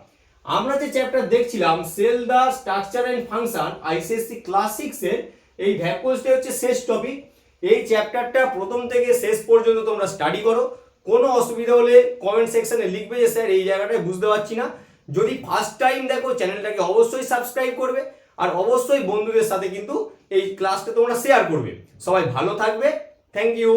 আমরা যে চ্যাপ্টার দেখছিলাম cell the structure and function, ICSC class 6 এর এই ভ্যাকুওলসটা হচ্ছে শেষ টপিক। এই চ্যাপ্টারটা প্রথম থেকে শেষ পর্যন্ত তোমরা স্টাডি করো। কোনো অসুবিধা হলে কমেন্ট সেকশনে লিখবে যে স্যার এই জায়গাটায় বুঝতে পারছি না। যদি ফার্স্ট টাইম দেখো চ্যানেলটাকে অবশ্যই সাবস্ক্রাইব করবে, আর অবশ্যই বন্ধুদের সাথে কিন্তু এই ক্লাসটা তোমরা শেয়ার করবে। সবাই ভালো থাকবে, থ্যাংক ইউ।